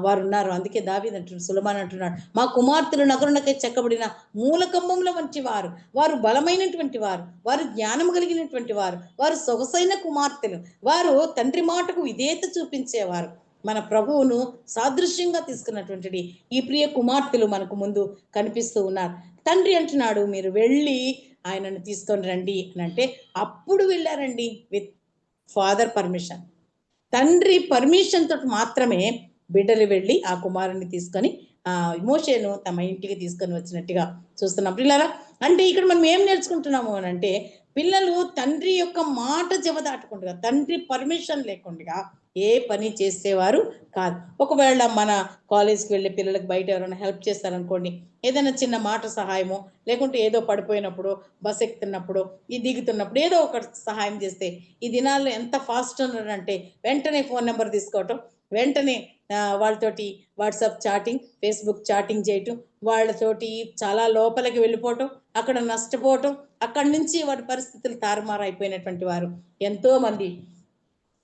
వారు ఉన్నారు. అందుకే దావీదు అంటున్నాడు, సులెమాను అంటున్నాడు, మా కుమార్తెలు నగరునకై చెక్కబడిన మూలకంబముల వంటి వారు, వారు బలమైనటువంటి వారు, వారు జ్ఞానము కలిగినటువంటి వారు, వారు సొగసైన కుమార్తెలు, వారు తండ్రి మాటకు విధేయత చూపించేవారు. మన ప్రభువును సాదృశ్యంగా తీసుకున్నటువంటి ఈ ప్రియ కుమార్తెలు మనకు ముందు కనిపిస్తూ ఉన్నారు. తండ్రి అంటున్నాడు, మీరు వెళ్ళి ఆయనను తీసుకొని రండి అని అంటే అప్పుడు వెళ్ళారండి విత్ ఫాదర్ పర్మిషన్. తండ్రి పర్మిషన్ తోటి మాత్రమే బిడ్డలు వెళ్ళి ఆ కుమారుని తీసుకొని మోషేను తమ ఇంటికి తీసుకొని వచ్చినట్టుగా చూస్తున్నాం. పిల్లరా, అంటే ఇక్కడ మనం ఏం నేర్చుకుంటున్నాము అని అంటే, పిల్లలు తండ్రి యొక్క మాట జవదాటకుండా, తండ్రి పర్మిషన్ లేకుండా ఏ పని చేసేవారు కాదు. ఒకవేళ మన కాలేజ్కి వెళ్ళే పిల్లలకు బయట ఎవరైనా హెల్ప్ చేస్తారనుకోండి, ఏదైనా చిన్న మాట సహాయమో, లేకుంటే ఏదో పడిపోయినప్పుడు, బస్ ఎక్కుతున్నప్పుడు, ఈ దిగుతున్నప్పుడు ఏదో ఒకటి సహాయం చేస్తే, ఈ దినాల్లో ఎంత ఫాస్ట్ ఉన్నారంటే వెంటనే ఫోన్ నెంబర్ తీసుకోవటం, వెంటనే వాళ్ళతోటి వాట్సాప్ చాటింగ్, ఫేస్బుక్ చాటింగ్ చేయటం, వాళ్ళతోటి చాలా లోపలికి వెళ్ళిపోవటం, అక్కడ నష్టపోవటం, అక్కడి నుంచి వాటి పరిస్థితులు తారుమారు అయిపోయినటువంటి వారు ఎంతోమంది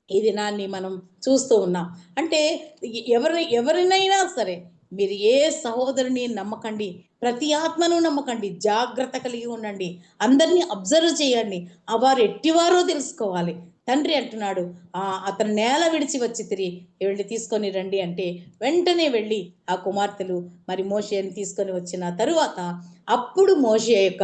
ఈ దినాన్ని మనం చూస్తూ ఉన్నాం. అంటే ఎవరినైనా సరే మీరు ఏ సహోదరుని నమ్మకండి, ప్రతి ఆత్మను నమ్మకండి, జాగ్రత్త కలిగి ఉండండి, అందరినీ అబ్జర్వ్ చేయండి, వారు ఎట్టివారో తెలుసుకోవాలి. తండ్రి అంటున్నాడు, అతను నేల విడిచి వచ్చి తిరిగి వెళ్ళి తీసుకొని రండి అంటే వెంటనే వెళ్ళి ఆ కుమార్తెలు మరి మోషేని తీసుకొని వచ్చిన తరువాత అప్పుడు మోషే యొక్క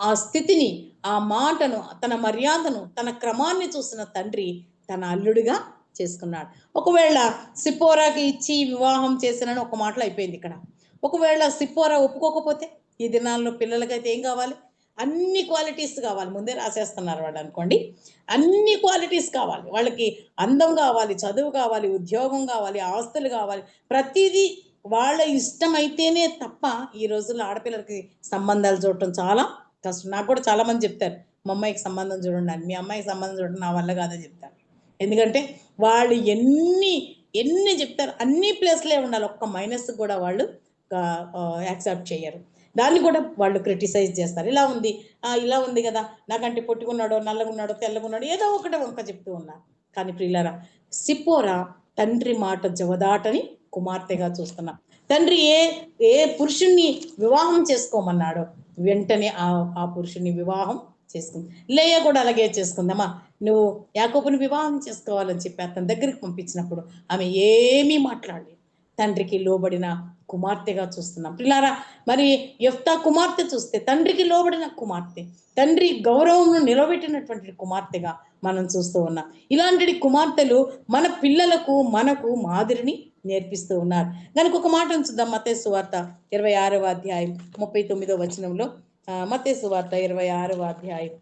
ఆ స్థితిని, ఆ మాటను, తన మర్యాదను, తన క్రమాన్ని చూసిన తండ్రి తన అల్లుడిగా చేసుకున్నాడు. ఒకవేళ సిప్పోరాకి ఇచ్చి వివాహం చేసినని ఒక మాటలో అయిపోయింది ఇక్కడ. ఒకవేళ సిప్పోరా ఒప్పుకోకపోతే ఈ దినాల్లో పిల్లలకైతే ఏం కావాలి? అన్ని క్వాలిటీస్ కావాలి, ముందే రాసేస్తున్నారు వాళ్ళు అనుకోండి. అన్ని క్వాలిటీస్ కావాలి వాళ్ళకి, అందం కావాలి, చదువు కావాలి, ఉద్యోగం కావాలి, ఆస్తులు కావాలి, ప్రతిదీ వాళ్ళ ఇష్టం అయితేనే తప్ప ఈ రోజుల్లో ఆడపిల్లలకి సంబంధాలు చూడటం చాలా కష్టం. నాకు కూడా చాలా మంది చెప్తారు, మా అమ్మాయికి సంబంధం చూడండి అని. మీ అమ్మాయికి సంబంధం చూడండి, నా వల్ల కాదని చెప్తాను. ఎందుకంటే వాళ్ళు ఎన్ని చెప్తారు, అన్ని ప్లేస్లే ఉండాలి, ఒక్క మైనస్ కూడా వాళ్ళు యాక్సెప్ట్ చేయరు. దాన్ని కూడా వాళ్ళు క్రిటిసైజ్ చేస్తారు. ఇలా ఉంది కదా, నాకంటే పొట్టుకున్నాడో నల్లగున్నాడో తెల్లగున్నాడో ఏదో ఒకటి వంక చెప్తూ ఉన్నారు. కానీ ప్రియులారా, సిప్పోరా తండ్రి మాట జవదాటని కుమార్తెగా చూస్తున్నాం. తండ్రి ఏ పురుషుణ్ణి వివాహం చేసుకోమన్నాడో వెంటనే ఆ పురుషుణ్ణి వివాహం చేసుకుంది. లేయ కూడా అలాగే చేసుకుందమ్మా. నువ్వు యాకోబుని వివాహం చేసుకోవాలని చెప్పి అతని దగ్గరికి పంపించినప్పుడు ఆమె ఏమీ మాట్లాడలేదు. తండ్రికి లోబడిన కుమార్తెగా చూస్తున్నాం. పిల్లారా, మరి యెఫ్తా కుమార్తె చూస్తే తండ్రికి లోబడిన కుమార్తె, తండ్రి గౌరవంను నిలబెట్టినటువంటి కుమార్తెగా మనం చూస్తూ ఉన్నాం. ఇలాంటి కుమార్తెలు మన పిల్లలకు మనకు మాదిరిని నేర్పిస్తూ ఉన్నారు. కనుక ఒక మాట చూద్దాం. మత్తయి సువార్త 26వ అధ్యాయం 39వ వచనంలో, మత్తయి సువార్త 26వ అధ్యాయం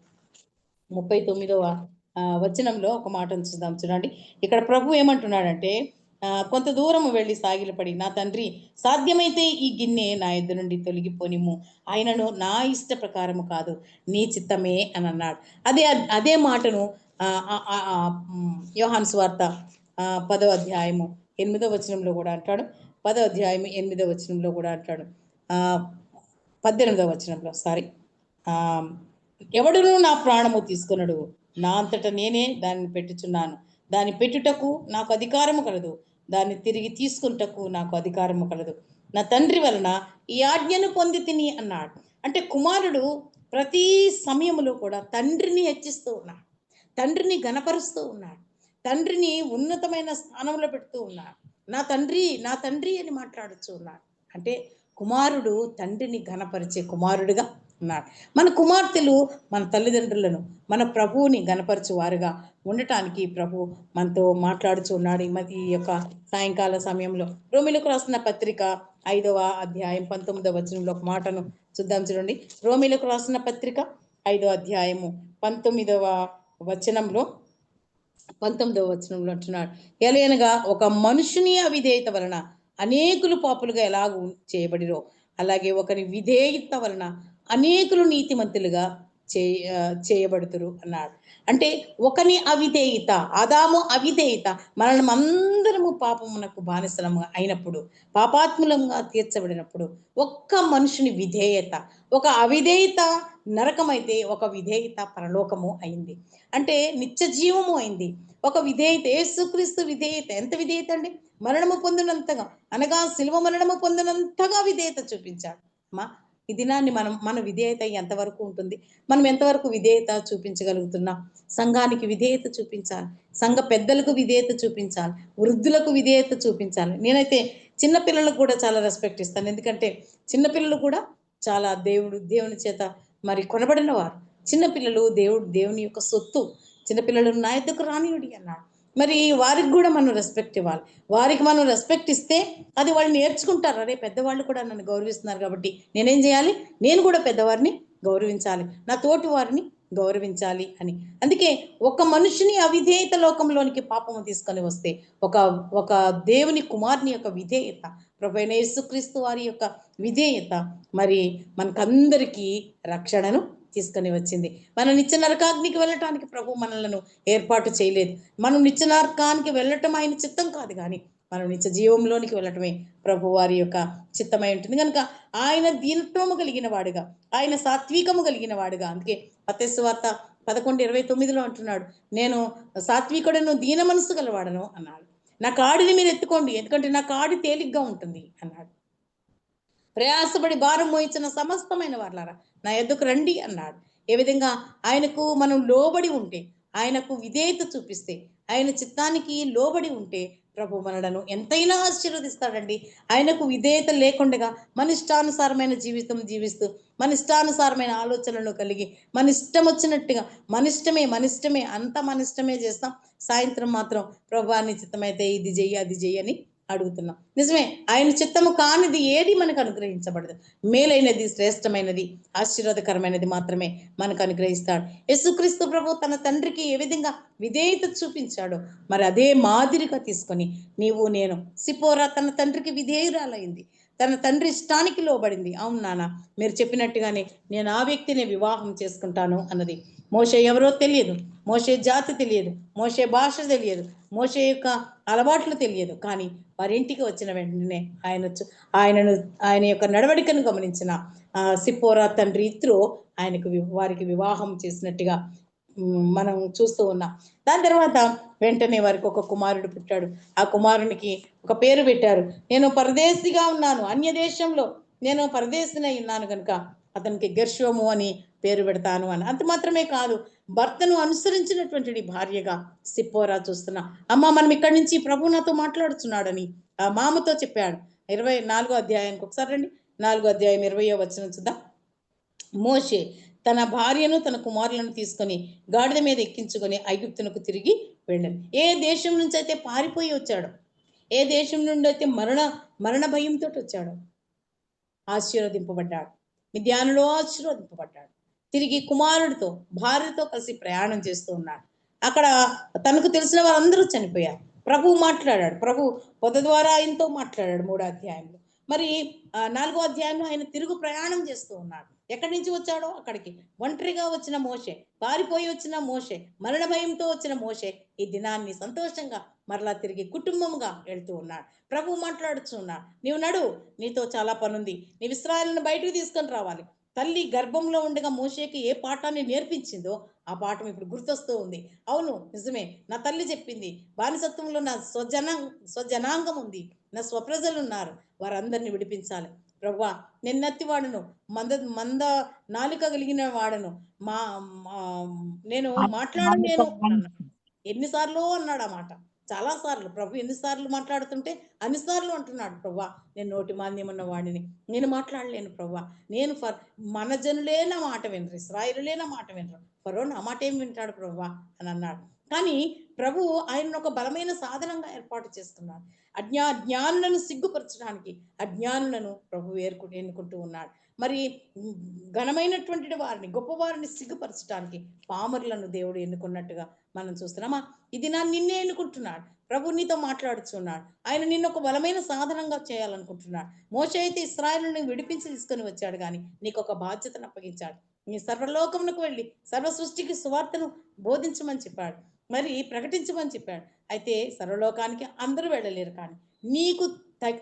39వ వచనంలో ఒక మాట చూద్దాం. చూడండి, ఇక్కడ ప్రభు ఏమంటున్నాడంటే, కొంత దూరం వెళ్ళి సాగిలపడి, నా తండ్రి, సాధ్యమైతే ఈ గిన్నె నా ఎద్దు నుండి తొలగిపోనిము, ఆయనను నా ఇష్ట ప్రకారము కాదు, నీ చిత్తమే అని అన్నాడు. అదే మాటను యోహాను సువార్త 10వ అధ్యాయము 8వ వచనంలో కూడా అంటాడు. 10వ అధ్యాయం 8వ వచనంలో కూడా అంటాడు. 18వ వచనంలో ఎవడును నా ప్రాణము తీసుకొనడు, నా అంతటా నేనే దాన్ని పెట్టుచున్నాను, దాన్ని పెట్టుటకు నాకు అధికారము కలదు, దాన్ని తిరిగి తీసుకుంటకు నాకు అధికారము కలదు, నా తండ్రి వలన ఈ ఆజ్ఞను పొంది తిని అన్నాడు. అంటే కుమారుడు ప్రతి సమయంలో కూడా తండ్రిని హెచ్చిస్తూ ఉన్నాడు, తండ్రిని గణపరుస్తూ ఉన్నాడు, తండ్రిని ఉన్నతమైన స్థానంలో పెడుతూ ఉన్నాడు. నా తండ్రి అని మాట్లాడుతూ ఉన్నాడు. అంటే కుమారుడు తండ్రిని ఘనపరిచే కుమారుడుగా ఉన్నాడు. మన కుమార్తెలు మన తల్లిదండ్రులను, మన ప్రభువుని గణపరచు వారుగా ఉండటానికి ప్రభు మనతో మాట్లాడుచు ఉన్నాడు. ఈ యొక్క సాయంకాల సమయంలో రోమీలకు రాసిన పత్రిక 5వ అధ్యాయం 19వ వచనంలో ఒక మాటను చూద్దాం. చూడండి, రోమీలకు రాసిన పత్రిక 5వ అధ్యాయము 19వ వచనంలో అంటున్నాడు, ఎలయనగా ఒక మనుషుని అవిధేయత వలన అనేకులు పాపులుగా ఎలాగూ చేయబడిరో, అలాగే ఒకరి విధేయత వలన అనేకులు నీతిమంతులుగా చేయబడుతురు అన్నాడు. అంటే ఒకని అవిధేయత, ఆదాము అవిధేయత, మనల్ని అందరము పాపమునకు బానిసలము అయినప్పుడు, పాపాత్ములంగా తీర్చబడినప్పుడు, ఒక్క మనుషుని విధేయత, ఒక అవిధేయత నరకమైతే ఒక విధేయత పరలోకము అయింది, అంటే నిత్య జీవము అయింది. ఒక విధేయత, యేసుక్రీస్తు విధేయత ఎంత విధేయత అండి, మరణము పొందినంతగా, అనగా శిలువ మరణము పొందినంతగా విధేయత చూపించాడు. ఈ దినాన్ని మన విధేయత ఎంతవరకు ఉంటుంది, మనం ఎంతవరకు విధేయత చూపించగలుగుతున్నాం? సంఘానికి విధేయత చూపించాలి, సంఘ పెద్దలకు విధేయత చూపించాలి, వృద్ధులకు విధేయత చూపించాలి. నేనైతే చిన్నపిల్లలకు కూడా చాలా రెస్పెక్ట్ ఇస్తాను. ఎందుకంటే చిన్నపిల్లలు కూడా చాలా దేవుని చేత మరి కొనబడిన వారు. చిన్నపిల్లలు దేవుని యొక్క సొత్తు. చిన్నపిల్లలు నా యొద్దకు రానియుడి అన్నాడు. మరి వారికి కూడా మనం రెస్పెక్ట్ ఇవ్వాలి. వారికి మనం రెస్పెక్ట్ ఇస్తే అది వాళ్ళు నేర్చుకుంటారు. అరే, పెద్దవాళ్ళు కూడా నన్ను గౌరవిస్తున్నారు కాబట్టి నేనేం చేయాలి, నేను కూడా పెద్దవారిని గౌరవించాలి, నా తోటి వారిని గౌరవించాలి అని. అందుకే ఒక మనుషుని అవిధేయత లోకంలోనికి పాపము తీసుకొని వస్తే ఒక దేవుని కుమారుని యొక్క విధేయత, ప్రభువైన యేసుక్రీస్తు వారి యొక్క విధేయత మరి మనకందరికీ రక్షణను తీసుకొని వచ్చింది. మనం నిత్య నరకాగ్నికి వెళ్ళటానికి ప్రభు మనలను ఏర్పాటు చేయలేదు. మనం నిత్య నరకానికి వెళ్ళటం ఆయన చిత్తం కాదు, కానీ మనం నిత్య జీవంలోనికి వెళ్ళటమే ప్రభు వారి యొక్క చిత్తమై ఉంటుంది. కనుక ఆయన దీనత్వము కలిగిన వాడుగా, ఆయన సాత్వికము కలిగిన వాడుగా, అందుకే మత్తయి సువార్త 11:29 అంటున్నాడు, నేను సాత్వికుడను, దీన మనసు గలవాడను అన్నాడు. నా కాడిని మీరు ఎత్తుకోండి, ఎందుకంటే నా కాడి తేలిగ్గా ఉంటుంది అన్నాడు. ప్రయాసపడి భారం మోయించిన సమస్తమైన వారులారా నా యొద్దకు రండి అన్నాడు. ఏ విధంగా ఆయనకు మనం లోబడి ఉంటే, ఆయనకు విధేయత చూపిస్తే, ఆయన చిత్తానికి లోబడి ఉంటే ప్రభు మనలను ఎంతైనా ఆశీర్వదిస్తాడండి. ఆయనకు విధేయత లేకుండా మన ఇష్టానుసారమైన జీవితం జీవిస్తూ, మన ఇష్టానుసారమైన ఆలోచనలు కలిగి, మన ఇష్టం వచ్చినట్టుగా మన ఇష్టమే అంతా మన ఇష్టమే చేస్తాం. సాయంత్రం మాత్రం ప్రభు నీ చిత్తమైతే ఇది చెయ్యి అది చెయ్యి అని అడుగుతున్నాం. నిజమే, ఆయన చిత్తము కానిది ఏది మనకు అనుగ్రహించబడదు. మేలైనది, శ్రేష్టమైనది, ఆశీర్వాదకరమైనది మాత్రమే మనకు అనుగ్రహిస్తాడు. యేసుక్రీస్తు ప్రభు తన తండ్రికి ఏ విధంగా విధేయత చూపించాడో మరి అదే మాదిరిగా తీసుకొని నీవు నేను, సిపోరా తన తండ్రికి విధేయురాలైంది, తన తండ్రి ఇష్టానికి లోబడింది. అవును నాన్న, మీరు చెప్పినట్టుగానే నేను ఆ వ్యక్తిని వివాహం చేసుకుంటాను అన్నది. మోషే ఎవరో తెలియదు, మోషే జాతి తెలియదు, మోషే భాష తెలియదు, మోషే యొక్క అలవాట్లు తెలియదు. కానీ వారి ఇంటికి వచ్చిన వెంటనే ఆయన యొక్క నడవడికను గమనించిన సిప్పోరా తండ్రి ఇత్రో వారికి వివాహం చేసినట్టుగా మనం చూస్తూ ఉన్నాం. దాని తర్వాత వెంటనే వారికి ఒక కుమారుడు పుట్టాడు. ఆ కుమారునికి ఒక పేరు పెట్టారు. నేను పరదేశిగా ఉన్నాను, అన్య దేశంలో నేను పరదేశినై ఉన్నాను కనుక అతనికి గెర్షోము అని పేరు పెడతాను అని. అంత మాత్రమే కాదు, భర్తను అనుసరించినటువంటి భార్యగా సిప్పోరా చూస్తున్నా. అమ్మ, మనం ఇక్కడి నుంచి ప్రభు నాతో మాట్లాడుతున్నాడని ఆ మామతో చెప్పాడు. 24వ అధ్యాయానికి ఒకసారి రండి. 4వ అధ్యాయం 20వ వచనం చూద్దాం. మోషే తన భార్యను తన కుమారులను తీసుకొని గాడిద మీద ఎక్కించుకొని ఐగుప్తునకు తిరిగి వెళ్ళాడు. ఏ దేశం నుంచి అయితే పారిపోయి వచ్చాడో, ఏ దేశం నుండి అయితే మరణ భయంతో వచ్చాడో ఆశీర్వదింపబడ్డాడు. మిద్యానులో ఆశీర్వదింపబడ్డాడు. తిరిగి కుమారుడితో భార్యతో కలిసి ప్రయాణం చేస్తూ ఉన్నాడు. అక్కడ తనకు తెలిసిన వారందరూ చనిపోయారు. ప్రభువు మాట్లాడాడు. ప్రభు పొద ద్వారా ఆయనతో మాట్లాడాడు 3వ అధ్యాయంలో. మరి 4వ అధ్యాయంలో ఆయన తిరుగు ప్రయాణం చేస్తూ ఉన్నాడు. ఎక్కడి నుంచి వచ్చాడో అక్కడికి. ఒంటరిగా వచ్చిన మోషే, పారిపోయి వచ్చిన మోషే, మరణ భయంతో వచ్చిన మోషే ఈ దినాన్ని సంతోషంగా మరలా తిరిగి కుటుంబంగా వెళ్తూ ఉన్నాడు. ప్రభు మాట్లాడుతూ ఉన్నాడు. నీవు నడు, నీతో చాలా పనుంది, నీవు ఇశ్రాయేలును బయటకు తీసుకొని రావాలి. తల్లి గర్భంలో ఉండగా మోషేకి ఏ పాఠాన్ని నేర్పించిందో ఆ పాఠం ఇప్పుడు గుర్తొస్తూ ఉంది. అవును, నిజమే, నా తల్లి చెప్పింది, బానిసత్వంలో నా స్వజనాంగం ఉంది, నా స్వప్రజలు ఉన్నారు, వారందరిని విడిపించాలి. ప్రభువా, నేను నత్తివాడను, మంద నాలుక కలిగిన వాడను, నేను మాట్లాడలేను అన్నాడు. ఎన్నిసార్లు అన్నాడు ఆ మాట? చాలా సార్లు. ప్రభు ఎన్నిసార్లు మాట్లాడుతుంటే అన్నిసార్లు అంటున్నాడు, ప్రభువా, నేను నోటి మాంద్యం ఉన్న వాడిని, నేను మాట్లాడలేను ప్రభువా, నేను మన జనులే నా మాట వినరు, ఇశ్రాయేలులే నా మాట వినరు, ఫరో నా మాట ఏం వింటాడు ప్రభువా అని అన్నాడు. కానీ ప్రభు ఆయనను ఒక బలమైన సాధనంగా ఏర్పాటు చేసుకున్నాడు. జ్ఞానులను సిగ్గుపరచడానికి అజ్ఞానులను ప్రభు ఎన్నుకుంటూ ఉన్నాడు. మరి ఘనమైనటువంటి వారిని, గొప్పవారిని సిగ్గుపరచడానికి పామరులను దేవుడు ఎన్నుకున్నట్టుగా మనం చూస్తున్నామా? ఇది నిన్నే ఎన్నుకుంటున్నాడు. ప్రభు నీతో మాట్లాడుతున్నాడు. ఆయన నిన్ను ఒక బలమైన సాధనంగా చేయాలనుకుంటున్నాడు. మోషే అయితే ఇశ్రాయేలుని విడిపించి తీసుకొని వచ్చాడు, కానీ నీకు ఒక బాధ్యతను అప్పగించాడు. నీ సర్వలోకమునకు వెళ్ళి సర్వ సృష్టికి సువార్తను బోధించమని చెప్పాడు, మరి ప్రకటించమని చెప్పాడు. అయితే సర్వలోకానికి అందరూ వెళ్ళలేరు, కానీ నీకు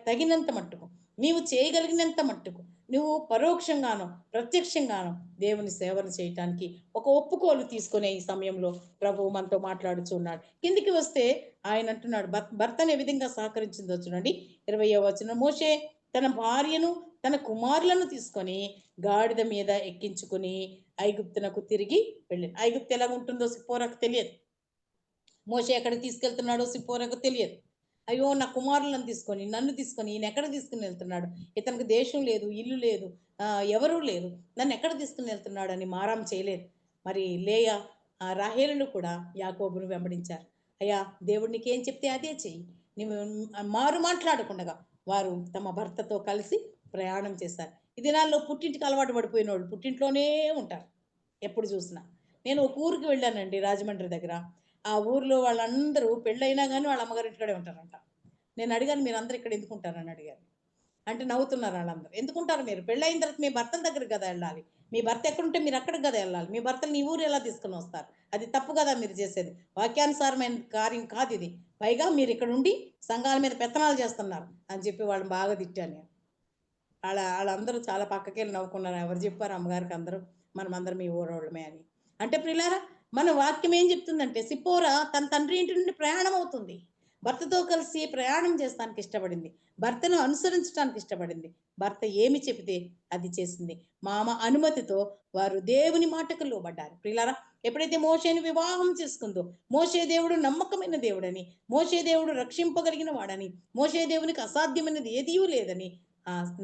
తగినంత మట్టుకు, నీవు చేయగలిగినంత మట్టుకు, నువ్వు పరోక్షంగానో ప్రత్యక్షంగానో దేవుని సేవను చేయటానికి ఒక ఒప్పుకోలు తీసుకునే ఈ సమయంలో ప్రభువు మనతో మాట్లాడుచున్నాడు. కిందికి వస్తే ఆయన అంటున్నాడు, భర్తను ఏ విధంగా సహకరించిందో చూడండి. 20వ వచనం. మోషే తన భార్యను తన కుమారులను తీసుకొని గాడిద మీద ఎక్కించుకుని ఐగుప్తునకు తిరిగి వెళ్ళాడు. ఐగుప్తు ఎలా ఉంటుందో సిప్పోరాకు తెలియదు. మోషే ఎక్కడికి తీసుకెళ్తున్నాడో సిప్పోరాకు తెలియదు. అయ్యో, నా కుమారులను తీసుకొని, నన్ను తీసుకొని ఈయన ఎక్కడ తీసుకుని వెళ్తున్నాడు, ఇతనికి దేశం లేదు, ఇల్లు లేదు, ఎవరూ లేరు, నన్ను ఎక్కడ తీసుకుని వెళ్తున్నాడు అని మారం చేయలేదు. మరి లేయా, రాహేలులు కూడా యాకోబును వెంబడించారు. అయ్యా, దేవుడు నీకేం చెప్తే అదే చెయ్యి, నీవు మారు మాట్లాడకుండా వారు తమ భర్తతో కలిసి ప్రయాణం చేశారు. ఈ దినాల్లో పుట్టింటికి అలవాటు పడిపోయిన వాళ్ళు పుట్టింట్లోనే ఉంటారు ఎప్పుడు చూసినా. నేను ఒక ఊరికి వెళ్ళానండి, రాజమండ్రి దగ్గర. ఆ ఊర్లో వాళ్ళందరూ పెళ్ళైనా కానీ వాళ్ళ అమ్మగారి ఇంటికాడే ఉంటారంట. నేను అడిగాను, మీరు అందరూ ఇక్కడ ఎందుకు ఉంటారని అడిగాను. అంటే నవ్వుతున్నారు వాళ్ళందరూ. ఎందుకుంటారు మీరు? పెళ్ళైన తర్వాత మీ భర్తల దగ్గరికి కదా వెళ్ళాలి, మీ భర్త ఎక్కడుంటే మీరు అక్కడికి కదా వెళ్ళాలి, మీ భర్తలు నీ ఊరు ఎలా తీసుకుని వస్తారు? అది తప్పు కదా మీరు చేసేది, వాక్యానుసారమైన కార్యం కాదు ఇది. పైగా మీరు ఇక్కడ ఉండి సంఘాల మీద పెత్తనాలు చేస్తున్నారు అని చెప్పి వాళ్ళని బాగా తిట్టాను నేను. వాళ్ళందరూ చాలా పక్కకి వెళ్ళి నవ్వుకున్నారు. ఎవరు చెప్పారు అమ్మగారికి అందరూ మనమందరం మీ ఊరోళ్ళమే అని. అంటే ప్రియులారా, మన వాక్యం ఏం చెప్తుందంటే, సిప్పోరా తన తండ్రి ఇంటి నుండి ప్రయాణం అవుతుంది, భర్తతో కలిసి ప్రయాణం చేస్తానికి ఇష్టపడింది, భర్తను అనుసరించడానికి ఇష్టపడింది. భర్త ఏమి చెబితే అది చేసింది. మామ అనుమతితో వారు దేవుని మాటకు లోబడ్డారు. ప్రియులారా, ఎప్పుడైతే మోషేని వివాహం చేసుకుందో, మోషే దేవుడు నమ్మకమైన దేవుడని, మోషే దేవుడు రక్షింపగలిగిన వాడని, మోషే దేవునికి అసాధ్యమైనది ఏదీ లేదని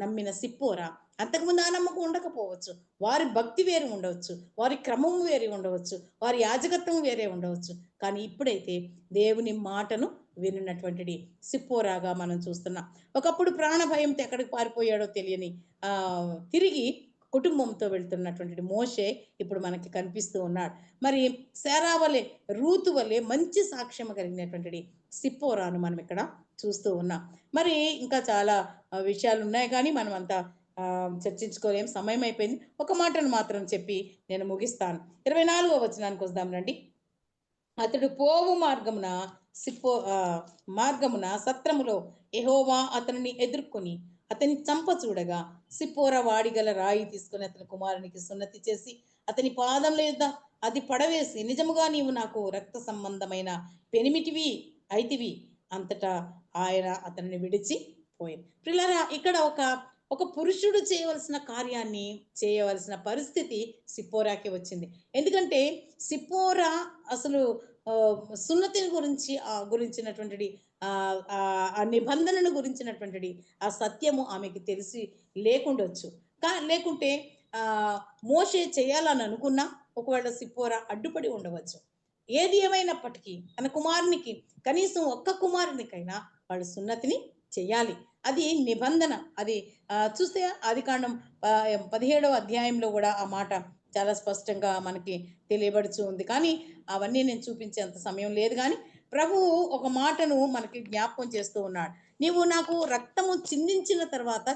నమ్మిన సిప్పోరా. అంతకుముందు ఆ నమ్మకం ఉండకపోవచ్చు. వారి భక్తి వేరు ఉండవచ్చు. వారి క్రమం వేరే ఉండవచ్చు. వారి యాజకత్వం వేరే ఉండవచ్చు. కానీ ఇప్పుడైతే దేవుని మాటను వినినటువంటిది సిప్పోరాగా మనం చూస్తున్నాం. ఒకప్పుడు ప్రాణ భయంతో ఎక్కడికి పారిపోయాడో తెలియని తిరిగి కుటుంబంతో వెళ్తున్నటువంటి మోషే ఇప్పుడు మనకి కనిపిస్తూ ఉన్నాడు. మరి శారా వలె, రూతు వలె మంచి సాక్ష్యం కలిగినటువంటి సిప్పోరాను మనం ఇక్కడ చూస్తూ ఉన్నాం. మరి ఇంకా చాలా విషయాలు ఉన్నాయి కానీ మనం అంతా చర్చించుకోలేం, సమయం అయిపోయింది. ఒక మాటను మాత్రం చెప్పి నేను ముగిస్తాను. 24వ వచనానికి వద్దాం రండి. అతడు పోవు మార్గమున సత్రములో యెహోవా అతనిని ఎదుర్కొని అతని చంప చూడగా సిప్పోరా వాడిగల రాయి తీసుకుని అతని కుమారునికి సున్నతి చేసి అతని పాదముల యొద్ద అది పడవేసి, నిజముగా నీవు నాకు రక్త సంబంధమైన పెనిమిటివి అయితివి అంతటా ఆయన అతనిని విడిచి పోయింది. ప్రియులారా, ఇక్కడ ఒక పురుషుడు చేయవలసిన కార్యాన్ని చేయవలసిన పరిస్థితి సిప్పోరాకి వచ్చింది. ఎందుకంటే సిప్పోరా అసలు సున్నతిని గురించినటువంటి ఆ నిబంధనను గురించినటువంటి ఆ సత్యము ఆమెకి తెలిసి లేకుండొచ్చు. లేకుంటే మోషే చేయాలని అనుకున్నా ఒకవేళ సిప్పోరా అడ్డుపడి ఉండవచ్చు. ఏది ఏమైనప్పటికీ తన కుమారునికి, కనీసం ఒక్క కుమారునికైనా వాళ్ళు సున్నతిని చేయాలి. అది నిబంధన. అది చూస్తే ఆదికాండం 17వ అధ్యాయంలో కూడా ఆ మాట చాలా స్పష్టంగా మనకి తెలియబడుతూ ఉంది. కానీ అవన్నీ నేను చూపించేంత సమయం లేదు. కానీ ప్రభువు ఒక మాటను మనకి జ్ఞాపకం చేస్తూ ఉన్నాడు. నీవు నాకు రక్తము చిందించిన తర్వాత